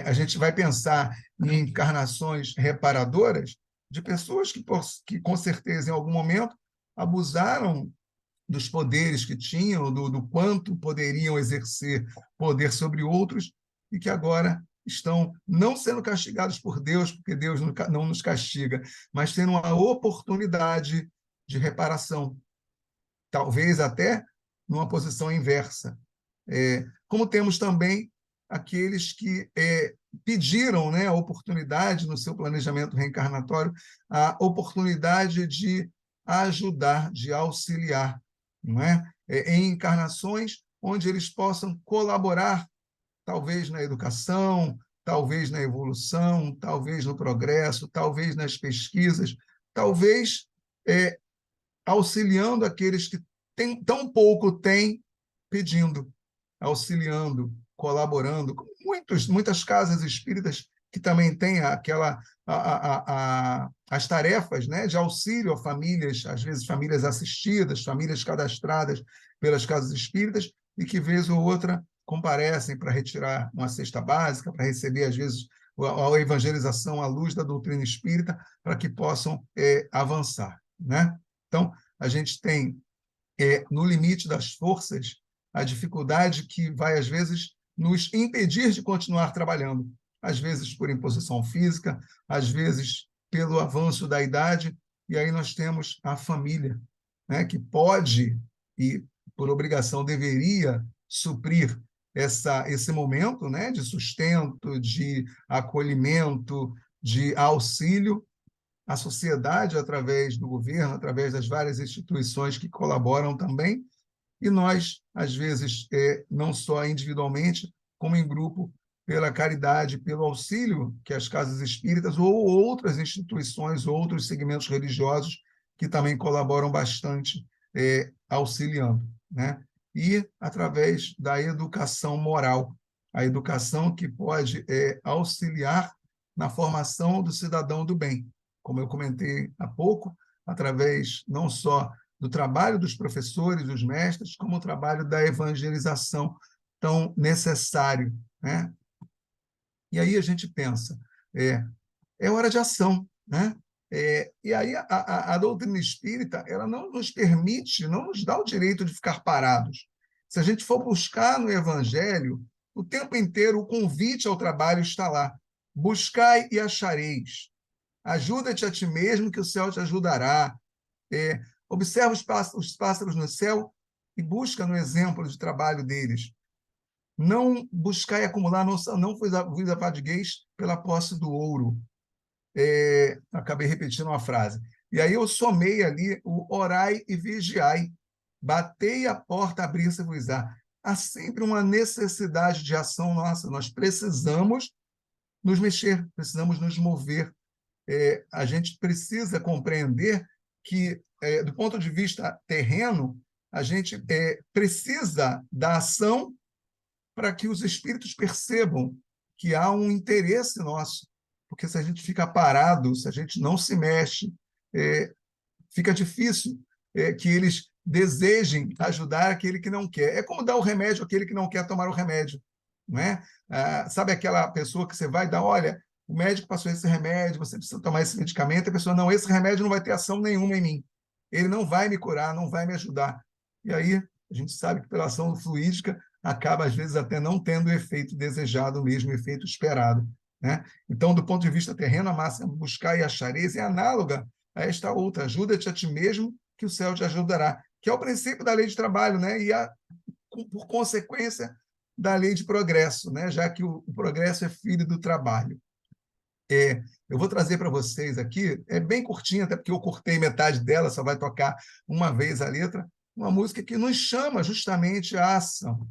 A gente vai pensar em encarnações reparadoras de pessoas que, com certeza, em algum momento, abusaram dos poderes que tinham, do quanto poderiam exercer poder sobre outros, e que agora estão não sendo castigados por Deus, porque Deus não nos castiga, mas tendo uma oportunidade de reparação, talvez até numa posição inversa. Como temos também aqueles que pediram, né, a oportunidade no seu planejamento reencarnatório, a oportunidade de ajudar, de auxiliar, não é? Em encarnações onde eles possam colaborar, talvez na educação, talvez na evolução, talvez no progresso, talvez nas pesquisas, talvez auxiliando aqueles que tão pouco têm, pedindo, auxiliando, colaborando, como muitas casas espíritas que também têm as tarefas, né, de auxílio a famílias, às vezes famílias assistidas, famílias cadastradas pelas casas espíritas, e que, vez ou outra, comparecem para retirar uma cesta básica, para receber, às vezes, a evangelização à luz da doutrina espírita, para que possam avançar. Né? Então, a gente tem, no limite das forças, a dificuldade que vai, às vezes, nos impedir de continuar trabalhando. Às vezes por imposição física, às vezes pelo avanço da idade, e aí nós temos a família, né, que pode e, por obrigação, deveria suprir esse momento, né, de sustento, de acolhimento, de auxílio à sociedade através do governo, através das várias instituições que colaboram também, e nós, às vezes, não só individualmente, como em grupo, pela caridade, pelo auxílio que as casas espíritas ou outras instituições, outros segmentos religiosos que também colaboram bastante, auxiliando, né? E através da educação moral, a educação que pode auxiliar na formação do cidadão do bem, como eu comentei há pouco, através não só do trabalho dos professores, dos mestres, como o trabalho da evangelização tão necessário, né? E aí a gente pensa, é hora de ação, né? E aí a doutrina espírita, ela não nos permite, não nos dá o direito de ficar parados. Se a gente for buscar no Evangelho, o tempo inteiro o convite ao trabalho está lá. Buscai e achareis. Ajuda-te a ti mesmo, que o céu te ajudará. Observa os pássaros no céu e busca no exemplo de trabalho deles. Não buscai acumular, não vos afadigueis pela posse do ouro. Acabei repetindo uma frase. E aí eu somei ali o orai e vigiai. Batei a porta, abrir-se-vos-á. Há sempre uma necessidade de ação nossa. Nós precisamos nos mexer, precisamos nos mover. A gente precisa compreender que, do ponto de vista terreno, a gente precisa da ação para que os espíritos percebam que há um interesse nosso. Porque se a gente fica parado, se a gente não se mexe, fica difícil que eles desejem ajudar aquele que não quer. É como dar o remédio àquele que não quer tomar o remédio. Não é? Sabe aquela pessoa que você vai dar, olha, o médico passou esse remédio, você precisa tomar esse medicamento, a pessoa, não, esse remédio não vai ter ação nenhuma em mim. Ele não vai me curar, não vai me ajudar. E aí, a gente sabe que pela ação fluídica, acaba, às vezes, até não tendo o efeito desejado mesmo, o efeito esperado. Né? Então, do ponto de vista terreno, a máxima buscar e achareis é análoga a esta outra. Ajuda-te a ti mesmo, que o céu te ajudará. Que é o princípio da lei de trabalho, né? E, por consequência, da lei de progresso, né? Já que o progresso é filho do trabalho. Eu vou trazer para vocês aqui, é bem curtinha, até porque eu cortei metade dela, só vai tocar uma vez a letra, uma música que nos chama justamente à ação.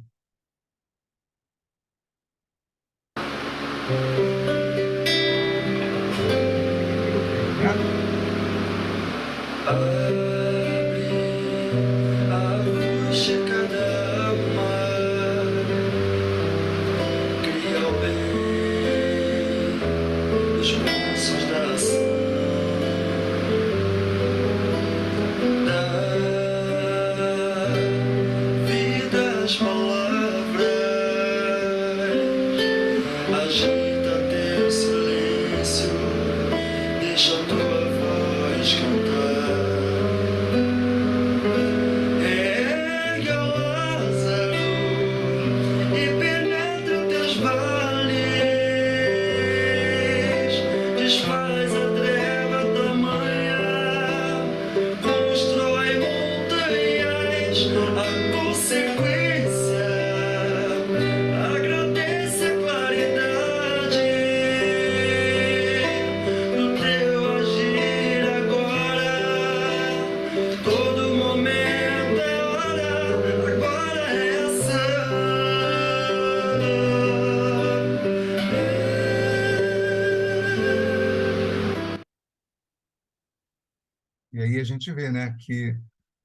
E aí a gente vê, né, que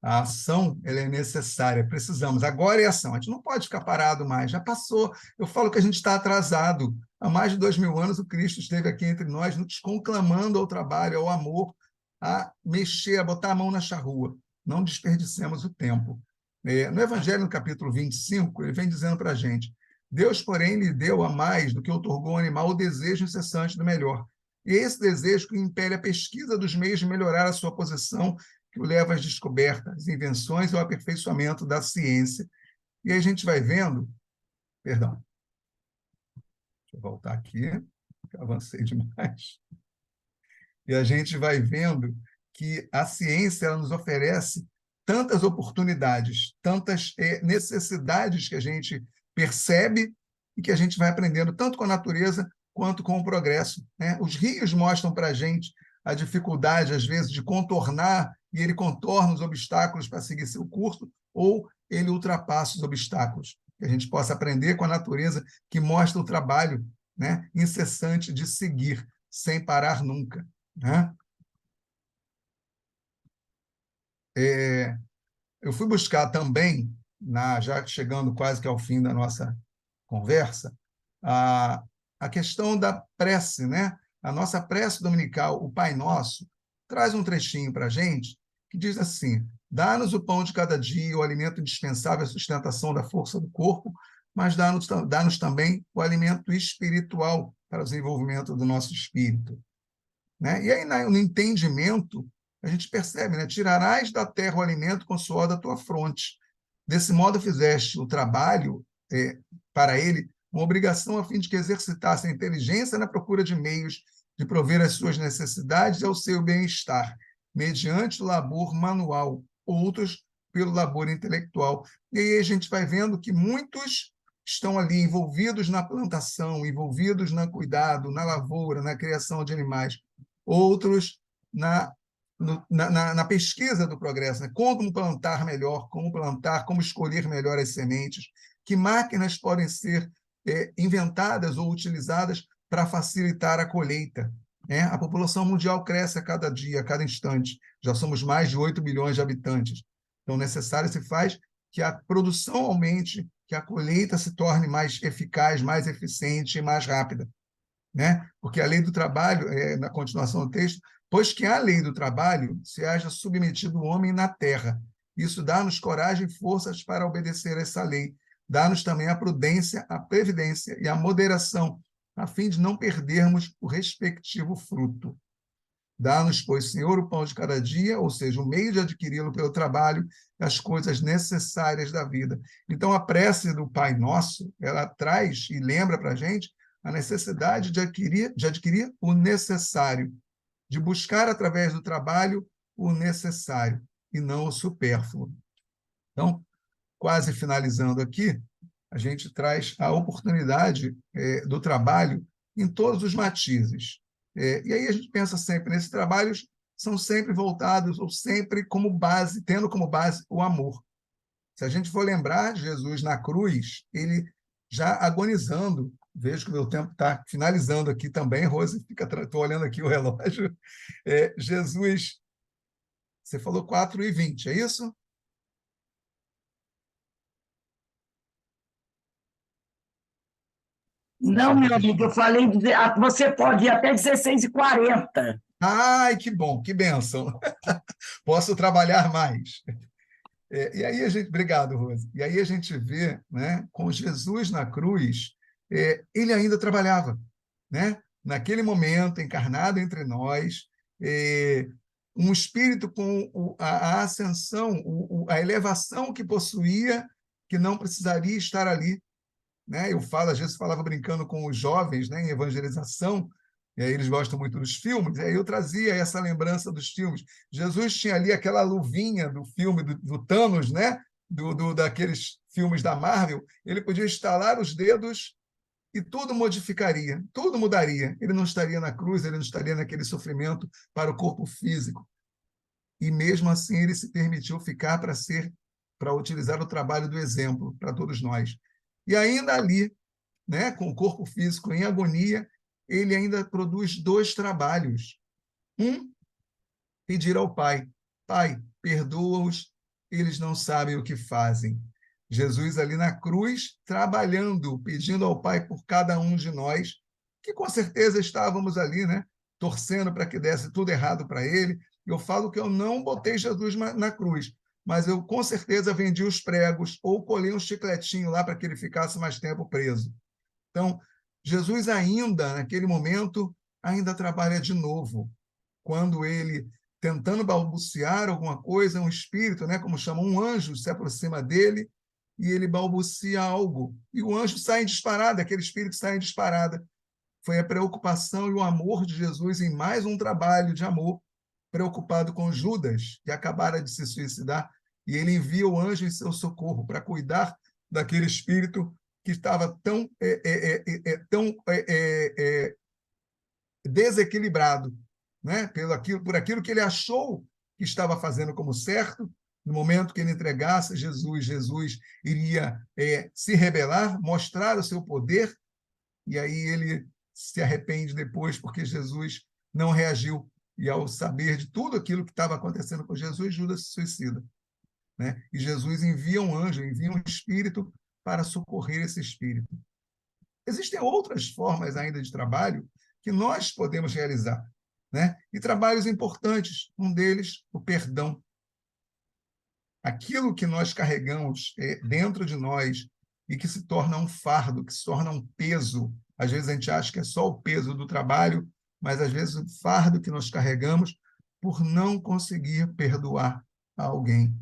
a ação ela é necessária, precisamos. Agora é ação, a gente não pode ficar parado mais, já passou. Eu falo que a gente está atrasado. Há mais de 2000 anos o Cristo esteve aqui entre nós, nos conclamando ao trabalho, ao amor, a mexer, a botar a mão na charrua. Não desperdicemos o tempo. No Evangelho, no capítulo 25, ele vem dizendo para a gente, Deus, porém, lhe deu a mais do que outorgou ao animal o desejo incessante do melhor. E é esse desejo que impele a pesquisa dos meios de melhorar a sua posição, que o leva às descobertas, às invenções e ao aperfeiçoamento da ciência. E aí a gente vai vendo... Perdão. Deixa eu voltar aqui, que eu avancei demais. E a gente vai vendo que a ciência ela nos oferece tantas oportunidades, tantas necessidades que a gente percebe e que a gente vai aprendendo tanto com a natureza quanto com o progresso, né? Os rios mostram para a gente a dificuldade, às vezes, de contornar, e ele contorna os obstáculos para seguir seu curso, ou ele ultrapassa os obstáculos. Que a gente possa aprender com a natureza, que mostra o trabalho, né, incessante de seguir, sem parar nunca, né? Eu fui buscar também, já chegando quase que ao fim da nossa conversa, a, a questão da prece, né? A nossa prece dominical, o Pai Nosso, traz um trechinho para a gente que diz assim: dá-nos o pão de cada dia, o alimento indispensável à sustentação da força do corpo, mas dá-nos também o alimento espiritual para o desenvolvimento do nosso espírito, né? E aí, no entendimento, a gente percebe, né? Tirarás da terra o alimento com o suor da tua fronte. Desse modo, fizeste o trabalho para ele uma obrigação a fim de que exercitasse a inteligência na procura de meios de prover as suas necessidades e ao seu bem-estar, mediante o labor manual, outros pelo labor intelectual. E aí a gente vai vendo que muitos estão ali envolvidos na plantação, envolvidos no cuidado, na lavoura, na criação de animais, outros na pesquisa do progresso, né? Como plantar melhor, como escolher melhor as sementes, que máquinas podem ser inventadas ou utilizadas para facilitar a colheita, né? A população mundial cresce a cada dia, a cada instante. Já somos mais de 8 bilhões de habitantes. Então, necessário se faz que a produção aumente, que a colheita se torne mais eficaz, mais eficiente e mais rápida, né? Porque a lei do trabalho, na continuação do texto, pois que a lei do trabalho se haja submetido o homem na terra. Isso dá-nos coragem e forças para obedecer a essa lei. Dá-nos também a prudência, a previdência e a moderação, a fim de não perdermos o respectivo fruto. Dá-nos, pois, Senhor, o pão de cada dia, ou seja, o meio de adquiri-lo pelo trabalho, as coisas necessárias da vida. Então, a prece do Pai Nosso, ela traz e lembra para a gente a necessidade de adquirir o necessário, de buscar, através do trabalho, o necessário, e não o supérfluo. Então, quase finalizando aqui, a gente traz a oportunidade do trabalho em todos os matizes. E aí a gente pensa sempre, nesses trabalhos são sempre voltados, ou sempre como base, tendo como base o amor. Se a gente for lembrar de Jesus na cruz, ele já agonizando, vejo que o meu tempo está finalizando aqui também, Rose, estou olhando aqui o relógio. Jesus, você falou 4h20, é isso? Não, meu amigo, eu falei, você pode ir até 16h40. Ai, que bom, que bênção. Posso trabalhar mais. E aí a gente, obrigado, Rose. E aí a gente vê, né, com Jesus na cruz, ele ainda trabalhava, né? Naquele momento, encarnado entre nós, um espírito com a ascensão, a elevação que possuía, que não precisaria estar ali, né? Eu falo, às vezes falava brincando com os jovens, né, em evangelização, e aí eles gostam muito dos filmes, e aí eu trazia essa lembrança dos filmes. Jesus tinha ali aquela luvinha do filme do Thanos, né? Daqueles filmes da Marvel, ele podia estalar os dedos e tudo modificaria, tudo mudaria. Ele não estaria na cruz, ele não estaria naquele sofrimento para o corpo físico. E mesmo assim ele se permitiu ficar para utilizar o trabalho do exemplo para todos nós. E ainda ali, né, com o corpo físico em agonia, ele ainda produz 2 trabalhos. Um, pedir ao Pai: Pai, perdoa-os, eles não sabem o que fazem. Jesus ali na cruz, trabalhando, pedindo ao Pai por cada um de nós, que com certeza estávamos ali, né, torcendo para que desse tudo errado para ele. Eu falo que eu não botei Jesus na cruz, mas eu com certeza vendi os pregos ou colei um chicletinho lá para que ele ficasse mais tempo preso. Então, Jesus ainda, naquele momento, ainda trabalha de novo. Quando ele, tentando balbuciar alguma coisa, um espírito, né, como chamam, um anjo se aproxima dele e ele balbucia algo. E o anjo sai em disparada, aquele espírito sai em disparada. Foi a preocupação e o amor de Jesus em mais um trabalho de amor, preocupado com Judas, que acabara de se suicidar, e ele envia o anjo em seu socorro para cuidar daquele espírito que estava tão desequilibrado, né? Por aquilo que ele achou que estava fazendo como certo. No momento que ele entregasse Jesus iria se rebelar, mostrar o seu poder, e aí ele se arrepende depois porque Jesus não reagiu. E ao saber de tudo aquilo que estava acontecendo com Jesus, Judas se suicida, né? E Jesus envia um anjo, envia um espírito para socorrer esse espírito. Existem outras formas ainda de trabalho que nós podemos realizar, né? E trabalhos importantes, um deles, o perdão. Aquilo que nós carregamos dentro de nós e que se torna um fardo, que se torna um peso. Às vezes a gente acha que é só o peso do trabalho, mas às vezes o fardo que nós carregamos por não conseguir perdoar alguém.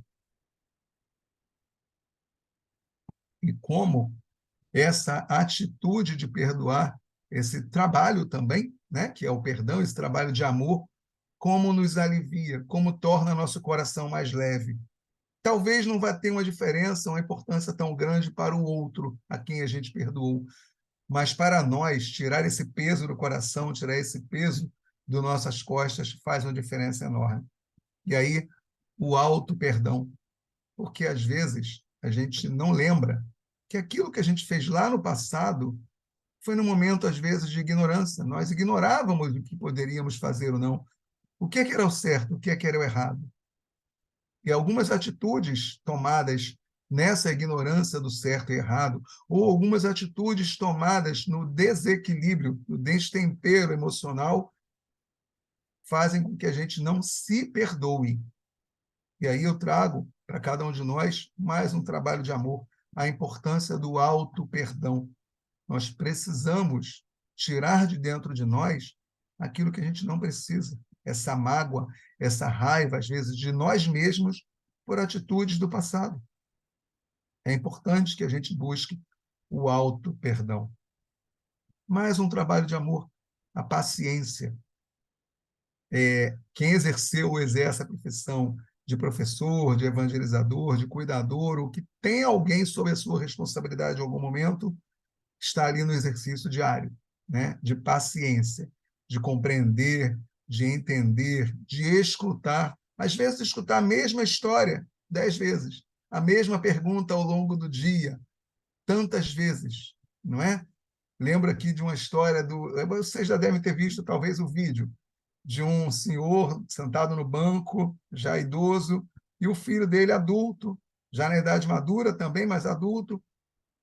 E como essa atitude de perdoar, esse trabalho também, né, que é o perdão, esse trabalho de amor, como nos alivia, como torna nosso coração mais leve. Talvez não vá ter uma diferença, uma importância tão grande para o outro a quem a gente perdoou, mas para nós, tirar esse peso do coração, tirar esse peso das nossas costas, faz uma diferença enorme. E aí, o auto-perdão, porque às vezes a gente não lembra que aquilo que a gente fez lá no passado foi num momento, às vezes, de ignorância. Nós ignorávamos o que poderíamos fazer ou não. O que era o certo, o que era o errado. E algumas atitudes tomadas nessa ignorância do certo e errado, ou algumas atitudes tomadas no desequilíbrio, no destempero emocional, fazem com que a gente não se perdoe. E aí eu trago para cada um de nós mais um trabalho de amor, a importância do auto-perdão. Nós precisamos tirar de dentro de nós aquilo que a gente não precisa, essa mágoa, essa raiva, às vezes, de nós mesmos por atitudes do passado. É importante que a gente busque o auto-perdão. Mais um trabalho de amor, a paciência. Quem exerceu ou exerce a profissão de professor, de evangelizador, de cuidador, ou que tem alguém sob a sua responsabilidade em algum momento, está ali no exercício diário, né? De paciência, de compreender, de entender, de escutar. Às vezes, escutar a mesma história 10 vezes, a mesma pergunta ao longo do dia, tantas vezes, não é? Lembro aqui de uma história vocês já devem ter visto, talvez, o vídeo de um senhor sentado no banco, já idoso, e o filho dele adulto, já na idade madura também, mas adulto,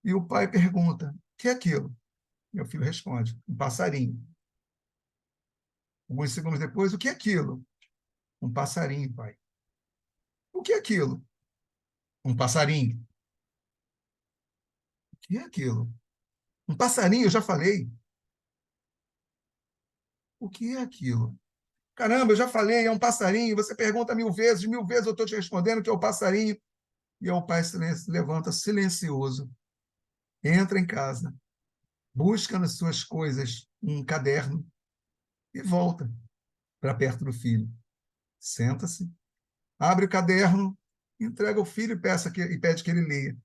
e o pai pergunta: o que é aquilo? Meu filho responde: um passarinho. Alguns segundos depois: o que é aquilo? Um passarinho, pai. O que é aquilo? Um passarinho. O que é aquilo? Um passarinho, eu já falei. O que é aquilo? Caramba, eu já falei, é um passarinho. Você pergunta 1000 vezes eu estou te respondendo que é o passarinho. E o pai se levanta silencioso, entra em casa, busca nas suas coisas um caderno e volta para perto do filho. Senta-se, abre o caderno, entrega ao filho e pede que ele leia.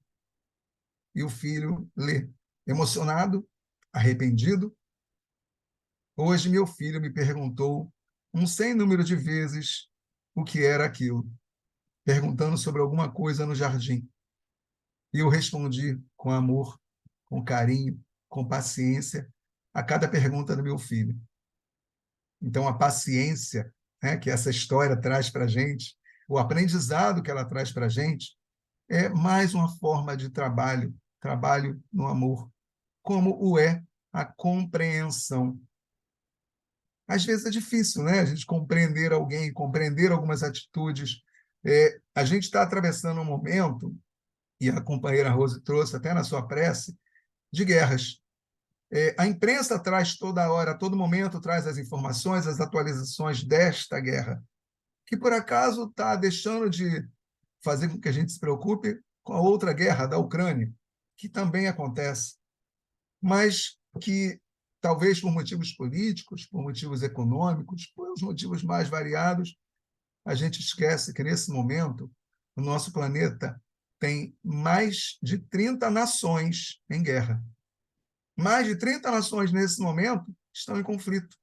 E o filho lê, emocionado, arrependido. Hoje meu filho me perguntou um sem número de vezes o que era aquilo, perguntando sobre alguma coisa no jardim. E eu respondi com amor, com carinho, com paciência a cada pergunta do meu filho. Então, a paciência, né, que essa história traz para a gente, o aprendizado que ela traz para a gente, é mais uma forma de trabalho, trabalho no amor, como o é a compreensão. Às vezes é difícil, né? A gente compreender alguém, compreender algumas atitudes. A gente está atravessando um momento, e a companheira Rose trouxe até na sua prece, de guerras. A imprensa traz toda hora, a todo momento, traz as informações, as atualizações desta guerra, que por acaso está deixando de fazer com que a gente se preocupe com a outra guerra da Ucrânia, que também acontece, mas que talvez por motivos políticos, por motivos econômicos, por os motivos mais variados, a gente esquece que nesse momento o nosso planeta tem mais de 30 nações em guerra. Mais de 30 nações, nesse momento, estão em conflito.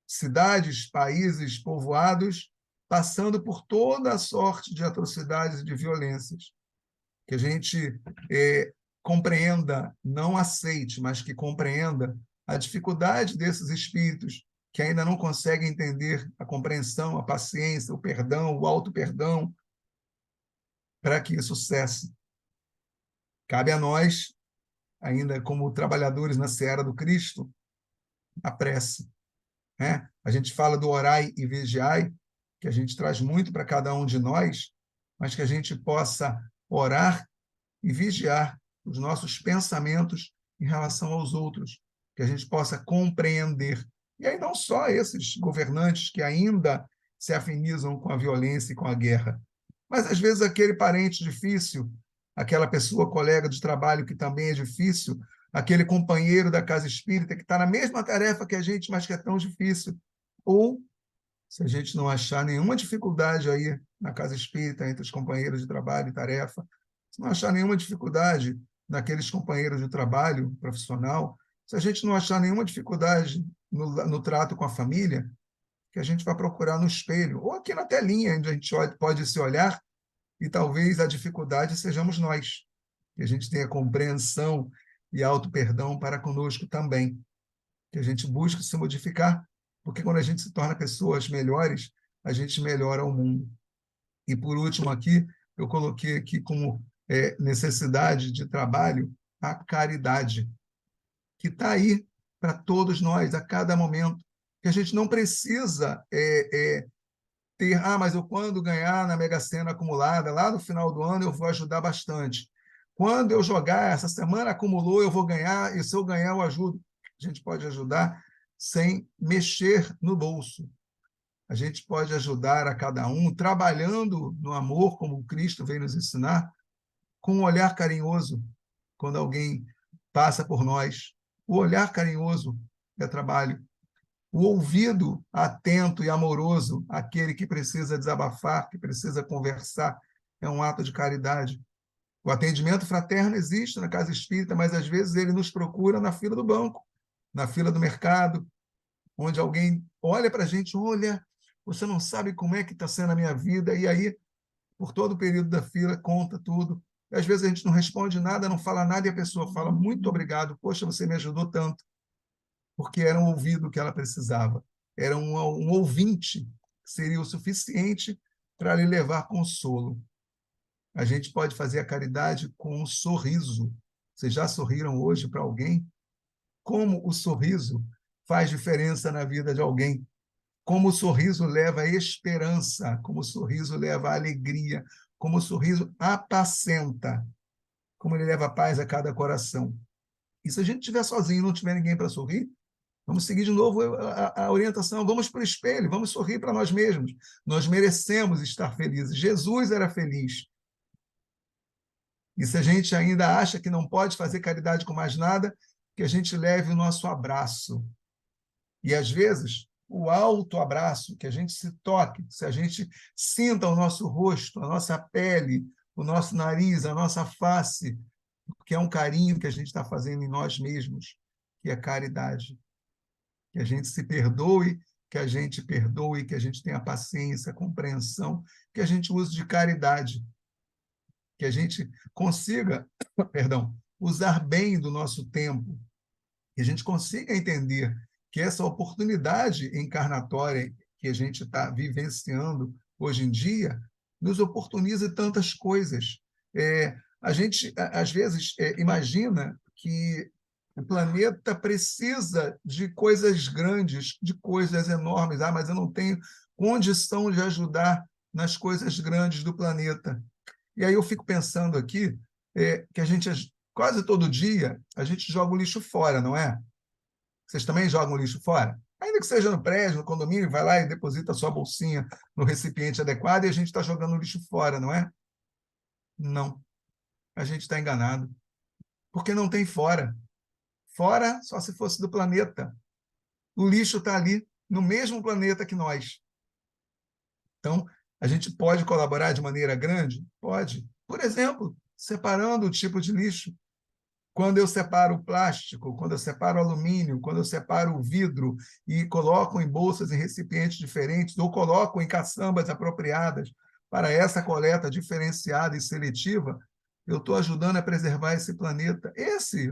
Cidades, países, povoados, passando por toda a sorte de atrocidades e de violências. Que a gente compreenda, não aceite, mas que compreenda a dificuldade desses espíritos que ainda não conseguem entender a compreensão, a paciência, o perdão, o auto-perdão, para que isso cesse. Cabe a nós, ainda como trabalhadores na seara do Cristo, a prece. Né? A gente fala do orai e vigiai, que a gente traz muito para cada um de nós, mas que a gente possa orar e vigiar os nossos pensamentos em relação aos outros, que a gente possa compreender. E aí não só esses governantes que ainda se afinizam com a violência e com a guerra, mas às vezes aquele parente difícil, aquela pessoa, colega de trabalho que também é difícil, aquele companheiro da casa espírita que está na mesma tarefa que a gente, mas que é tão difícil. Ou, se a gente não achar nenhuma dificuldade aí na casa espírita, entre os companheiros de trabalho e tarefa, se não achar nenhuma dificuldade naqueles companheiros de trabalho profissional, se a gente não achar nenhuma dificuldade no trato com a família, que a gente vai procurar no espelho, ou aqui na telinha, onde a gente pode se olhar, e talvez a dificuldade sejamos nós, que a gente tenha compreensão e auto-perdão para conosco também, que a gente busque se modificar, porque quando a gente se torna pessoas melhores, a gente melhora o mundo. E, por último, aqui, eu coloquei aqui como necessidade de trabalho a caridade, que está aí para todos nós, a cada momento, que a gente não precisa ter, mas eu quando ganhar na Mega Sena acumulada, lá no final do ano eu vou ajudar bastante. Quando eu jogar, essa semana acumulou, eu vou ganhar, e se eu ganhar eu ajudo. A gente pode ajudar sem mexer no bolso. A gente pode ajudar a cada um trabalhando no amor, como o Cristo veio nos ensinar, com um olhar carinhoso, quando alguém passa por nós. O olhar carinhoso é trabalho. O ouvido atento e amoroso, aquele que precisa desabafar, que precisa conversar, é um ato de caridade. O atendimento fraterno existe na casa espírita, mas às vezes ele nos procura na fila do banco, na fila do mercado, onde alguém olha para a gente, olha, você não sabe como é que está sendo a minha vida, e aí, por todo o período da fila, conta tudo. E às vezes a gente não responde nada, não fala nada, e a pessoa fala, muito obrigado, poxa, você me ajudou tanto, porque era um ouvido que ela precisava, era um ouvinte que seria o suficiente para lhe levar consolo. A gente pode fazer a caridade com um sorriso. Vocês já sorriram hoje para alguém? Como o sorriso faz diferença na vida de alguém? Como o sorriso leva a esperança, como o sorriso leva a alegria, como o sorriso apacenta, como ele leva a paz a cada coração. E se a gente estiver sozinho e não tiver ninguém para sorrir, vamos seguir de novo a orientação, vamos para o espelho, vamos sorrir para nós mesmos. Nós merecemos estar felizes. Jesus era feliz. E se a gente ainda acha que não pode fazer caridade com mais nada, que a gente leve o nosso abraço. E, às vezes, o autoabraço, que a gente se toque, se a gente sinta o nosso rosto, a nossa pele, o nosso nariz, a nossa face, que é um carinho que a gente está fazendo em nós mesmos, que é caridade. Que a gente se perdoe, que a gente perdoe, que a gente tenha paciência, compreensão, que a gente use de caridade, que a gente consiga, perdão, usar bem do nosso tempo, que a gente consiga entender que essa oportunidade encarnatória que a gente está vivenciando hoje em dia nos oportuniza tantas coisas. A gente, às vezes, imagina que o planeta precisa de coisas grandes, de coisas enormes. Mas eu não tenho condição de ajudar nas coisas grandes do planeta. E aí eu fico pensando aqui que a gente, quase todo dia, a gente joga o lixo fora, não é? Vocês também jogam o lixo fora? Ainda que seja no prédio, no condomínio, vai lá e deposita a sua bolsinha no recipiente adequado e a gente está jogando o lixo fora, não é? Não. A gente está enganado. Porque não tem fora. Fora só se fosse do planeta. O lixo está ali, no mesmo planeta que nós. Então, A gente pode colaborar de maneira grande? Pode. Por exemplo, separando o tipo de lixo. Quando eu separo o plástico, quando eu separo o alumínio, quando eu separo o vidro e coloco em bolsas e recipientes diferentes, ou coloco em caçambas apropriadas para essa coleta diferenciada e seletiva, eu estou ajudando a preservar esse planeta.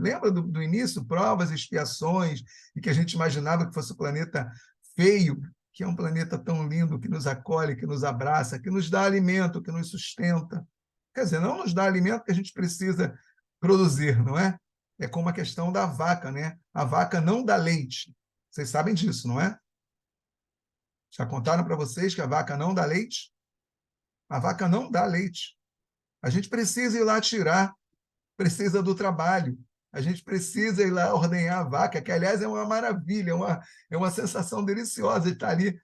Lembra do início? Provas, expiações, e que a gente imaginava que fosse um planeta feio, que é um planeta tão lindo, que nos acolhe, que nos abraça, que nos dá alimento, que nos sustenta. Quer dizer, não nos dá alimento que a gente precisa produzir, não é? É como a questão da vaca, né? A vaca não dá leite. Vocês sabem disso, não é? Já contaram para vocês que a vaca não dá leite? A vaca não dá leite. A gente precisa ir lá tirar, precisa do trabalho. A gente precisa ir lá ordenhar a vaca, que, aliás, é uma maravilha, é uma sensação deliciosa de estar ali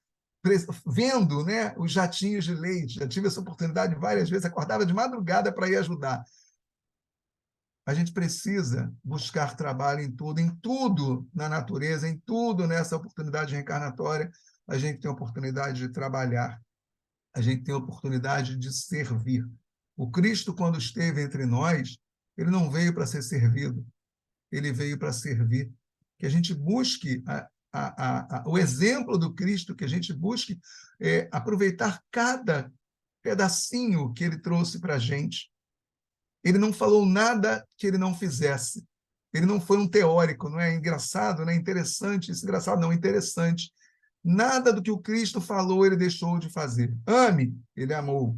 vendo, né, os jatinhos de leite. Já tive essa oportunidade várias vezes, acordava de madrugada para ir ajudar. A gente precisa buscar trabalho em tudo na natureza, em tudo nessa oportunidade reencarnatória. A gente tem a oportunidade de trabalhar, a gente tem a oportunidade de servir. O Cristo, quando esteve entre nós, ele não veio para ser servido, ele veio para servir. Que a gente busque o exemplo do Cristo, que a gente busque aproveitar cada pedacinho que ele trouxe para a gente. Ele não falou nada que ele não fizesse. Ele não foi um teórico, não é engraçado, não é interessante, isso engraçado não, interessante. Nada do que o Cristo falou ele deixou de fazer. Ame, ele amou.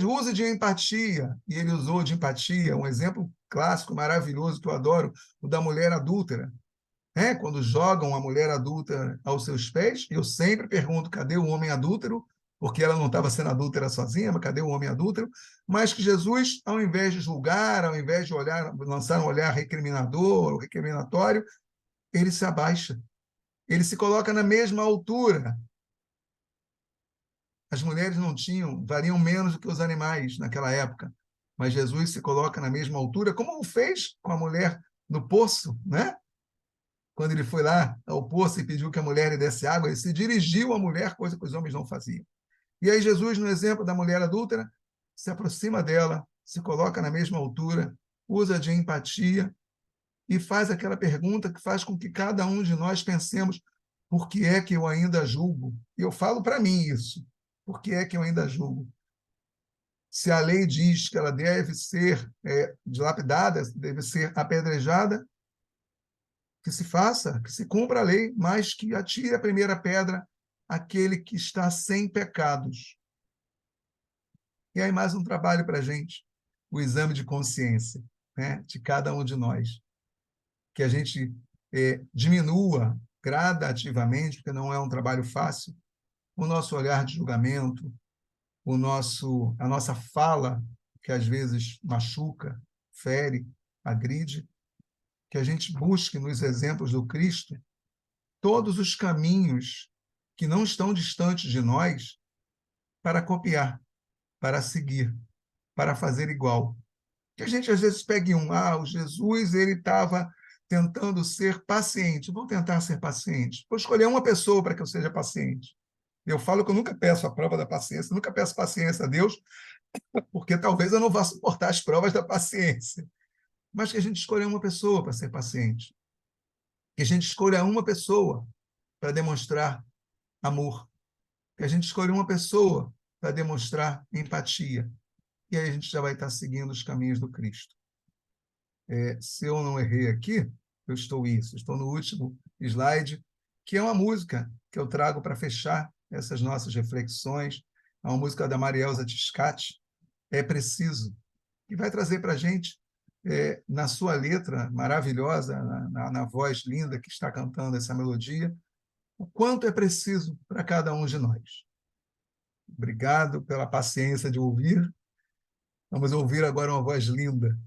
Use de empatia, e ele usou de empatia. Um exemplo clássico, maravilhoso, que eu adoro, o da mulher adúltera. Quando jogam a mulher adúltera aos seus pés, eu sempre pergunto, cadê o homem adúltero? Porque ela não estava sendo adúltera sozinha, mas cadê o homem adúltero? Mas que Jesus, ao invés de julgar, ao invés de lançar um olhar recriminador, recriminatório, ele se abaixa. Ele se coloca na mesma altura. As mulheres valiam menos do que os animais naquela época, mas Jesus se coloca na mesma altura, como o fez com a mulher no poço, né? Quando ele foi lá ao poço e pediu que a mulher lhe desse água, ele se dirigiu à mulher, coisa que os homens não faziam. E aí Jesus, no exemplo da mulher adúltera, se aproxima dela, se coloca na mesma altura, usa de empatia e faz aquela pergunta que faz com que cada um de nós pensemos: por que é que eu ainda julgo? E eu falo para mim isso. Por que é que eu ainda julgo? Se a lei diz que ela deve ser dilapidada, deve ser apedrejada, que se faça, que se cumpra a lei, mas que atire a primeira pedra aquele que está sem pecados. E aí mais um trabalho para a gente, o exame de consciência, né, de cada um de nós. Que a gente diminua gradativamente, porque não é um trabalho fácil, o nosso olhar de julgamento, a nossa fala, que às vezes machuca, fere, agride, que a gente busque nos exemplos do Cristo todos os caminhos que não estão distantes de nós para copiar, para seguir, para fazer igual. Que a gente às vezes pegue o Jesus, ele estava tentando ser paciente. Vou tentar ser paciente. Vou escolher uma pessoa para que eu seja paciente. Eu falo que eu nunca peço a prova da paciência, nunca peço paciência a Deus, porque talvez eu não vá suportar as provas da paciência. Mas que a gente escolha uma pessoa para ser paciente. Que a gente escolha uma pessoa para demonstrar amor. Que a gente escolha uma pessoa para demonstrar empatia. E aí a gente já vai estar seguindo os caminhos do Cristo. Se eu não errei aqui, eu estou no último slide, que é uma música que eu trago para fechar essas nossas reflexões, é uma música da Marielza Tiscati, É Preciso, que vai trazer para a gente, na sua letra maravilhosa, na voz linda que está cantando essa melodia, o quanto é preciso para cada um de nós. Obrigado pela paciência de ouvir. Vamos ouvir agora uma voz linda.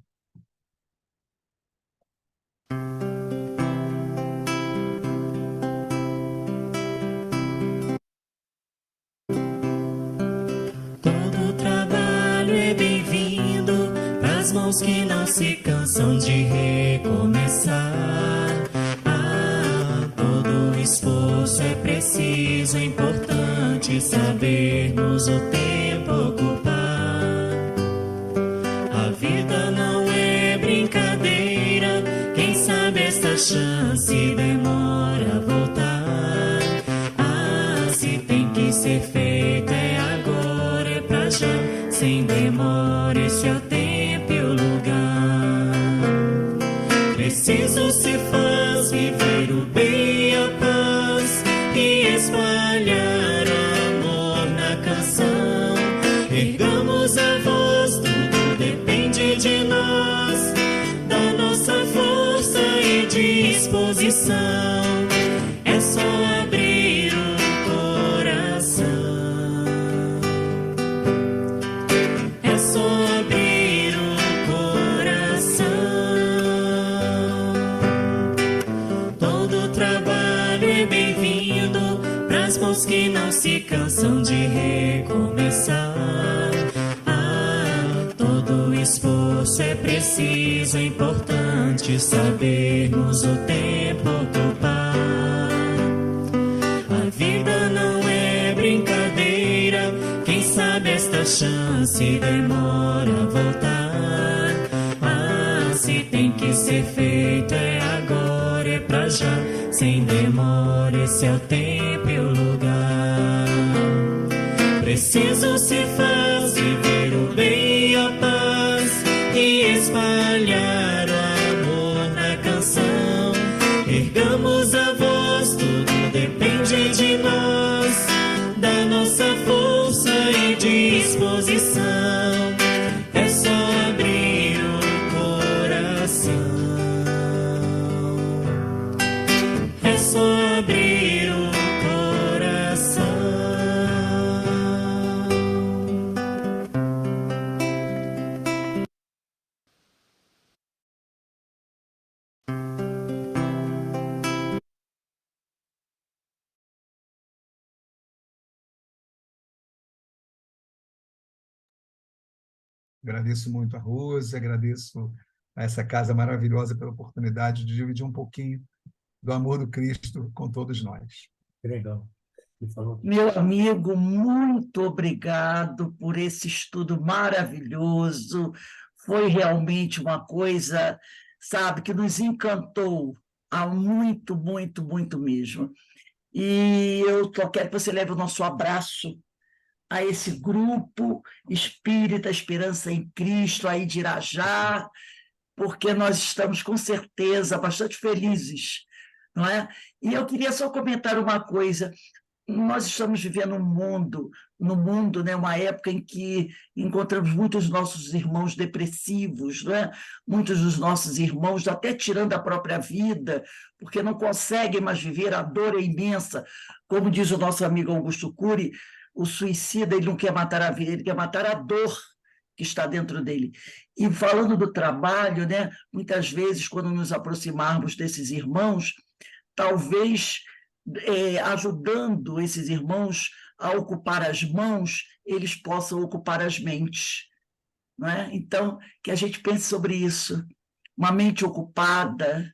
Todo trabalho é bem-vindo, as mãos que não se cansam de recomeçar. Todo esforço é preciso, é importante. sabermos o tempo ocupar. A vida não é brincadeira, quem sabe esta chance demora a voltar. Ah, se tem que ser feito é agora, é pra já, sem demora, esse é o tempo e o lugar. Preciso se faz viver o bem e a paz e espalhar amor na canção. Ergamos a voz, tudo depende de nós, da nossa força e disposição. É só abrir o coração. É só abrir o coração. Todo trabalho é bem-vindo pras mãos que não se cansam de recomeçar. Ah, todo esforço é preciso, é importante sabermos o tempo ocupar. A vida não é brincadeira, quem sabe esta chance demora a voltar. Ah, se tem que ser feito é agora, é pra já, sem demora, esse é o tempo e o lugar. Preciso se faz viver o bem e a paz e espalhar o amor na canção. Ergamos a voz, tudo depende de nós, da nossa força e disposição. É só abrir o coração. É só abrir o coração. Agradeço muito a Rose, agradeço a essa casa maravilhosa pela oportunidade de dividir um pouquinho do amor do Cristo com todos nós. Que legal. Ele falou. Meu amigo, muito obrigado por esse estudo maravilhoso. Foi realmente uma coisa, sabe, que nos encantou há muito, muito, muito mesmo. E eu só quero que você leve o nosso abraço a esse grupo Espírita Esperança em Cristo, aí de Irajá, porque nós estamos, com certeza, bastante felizes, não é? E eu queria só comentar uma coisa. Nós estamos vivendo no mundo, né, uma época em que encontramos muitos nossos irmãos depressivos, né? Muitos dos nossos irmãos até tirando a própria vida, porque não conseguem mais viver, a dor é imensa. Como diz o nosso amigo Augusto Cury, o suicida ele não quer matar a vida, ele quer matar a dor que está dentro dele. E falando do trabalho, né, muitas vezes, quando nos aproximarmos desses irmãos, talvez ajudando esses irmãos a ocupar as mãos, eles possam ocupar as mentes. Não é? Então, que a gente pense sobre isso. Uma mente ocupada,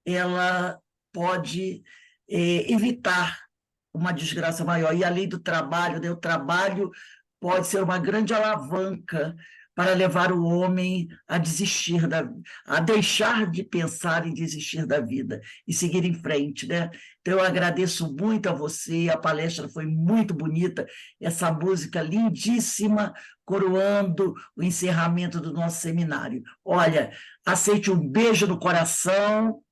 ela pode evitar uma desgraça maior. E, além do trabalho, né, o trabalho pode ser uma grande alavanca para levar o homem a desistir a deixar de pensar em desistir da vida e seguir em frente, né? Então, eu agradeço muito a você, a palestra foi muito bonita, essa música lindíssima, coroando o encerramento do nosso seminário. Olha, aceite um beijo no coração.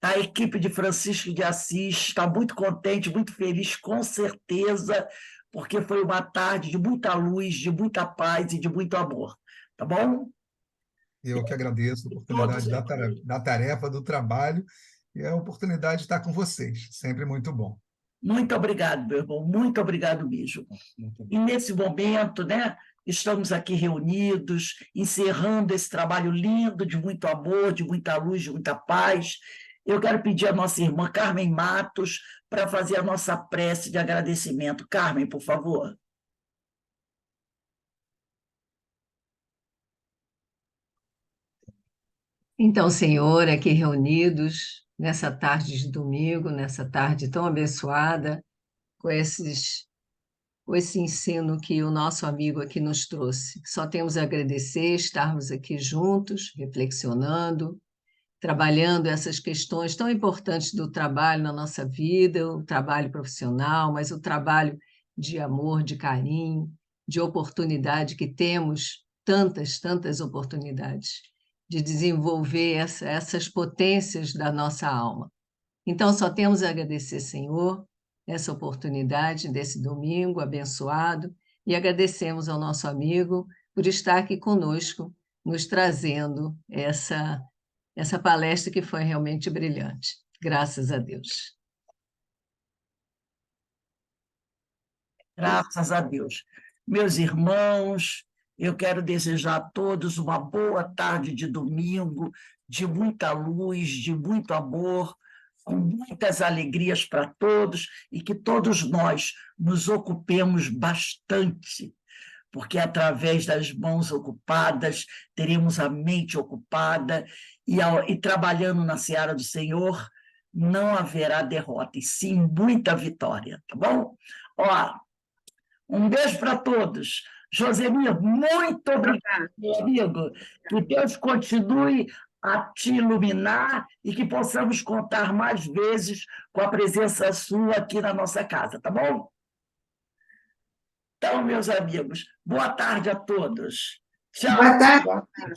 A equipe de Francisco de Assis está muito contente, muito feliz, com certeza, porque foi uma tarde de muita luz, de muita paz e de muito amor. Tá bom? Eu que agradeço a oportunidade da tarefa, do trabalho, e a oportunidade de estar com vocês. Sempre muito bom. Muito obrigado, meu irmão, muito obrigado mesmo. E nesse momento, né, estamos aqui reunidos, encerrando esse trabalho lindo, de muito amor, de muita luz, de muita paz. Eu quero pedir à nossa irmã Carmen Matos para fazer a nossa prece de agradecimento. Carmen, por favor. Então, Senhor, aqui reunidos nessa tarde de domingo, nessa tarde tão abençoada, com esse ensino que o nosso amigo aqui nos trouxe. Só temos a agradecer, estarmos aqui juntos, reflexionando, trabalhando essas questões tão importantes do trabalho na nossa vida, o trabalho profissional, mas o trabalho de amor, de carinho, de oportunidade, que temos tantas oportunidades de desenvolver essas potências da nossa alma. Então, só temos a agradecer, Senhor, essa oportunidade desse domingo abençoado, e agradecemos ao nosso amigo por estar aqui conosco, nos trazendo essa palestra que foi realmente brilhante. Graças a Deus. Graças a Deus. Meus irmãos, eu quero desejar a todos uma boa tarde de domingo, de muita luz, de muito amor, com muitas alegrias para todos, e que todos nós nos ocupemos bastante, porque através das mãos ocupadas teremos a mente ocupada, e trabalhando na seara do Senhor não haverá derrota, e sim muita vitória, tá bom? Ó, um beijo para todos. Josemir, muito obrigada, meu amigo. Que Deus continue a te iluminar e que possamos contar mais vezes com a presença sua aqui na nossa casa, tá bom? Então, meus amigos, boa tarde a todos. Tchau. Boa tarde.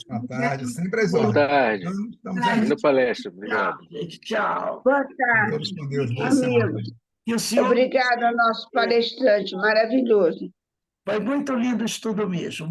Boa tarde, sempre às Boa ordens. tarde. Estamos aí. Boa palestra. Obrigado. Tchau, gente. Tchau. Boa Todos tarde, com Deus. Boa semana. amigos. E o senhor, Obrigada ao nosso palestrante, maravilhoso. foi muito lindo o estudo mesmo.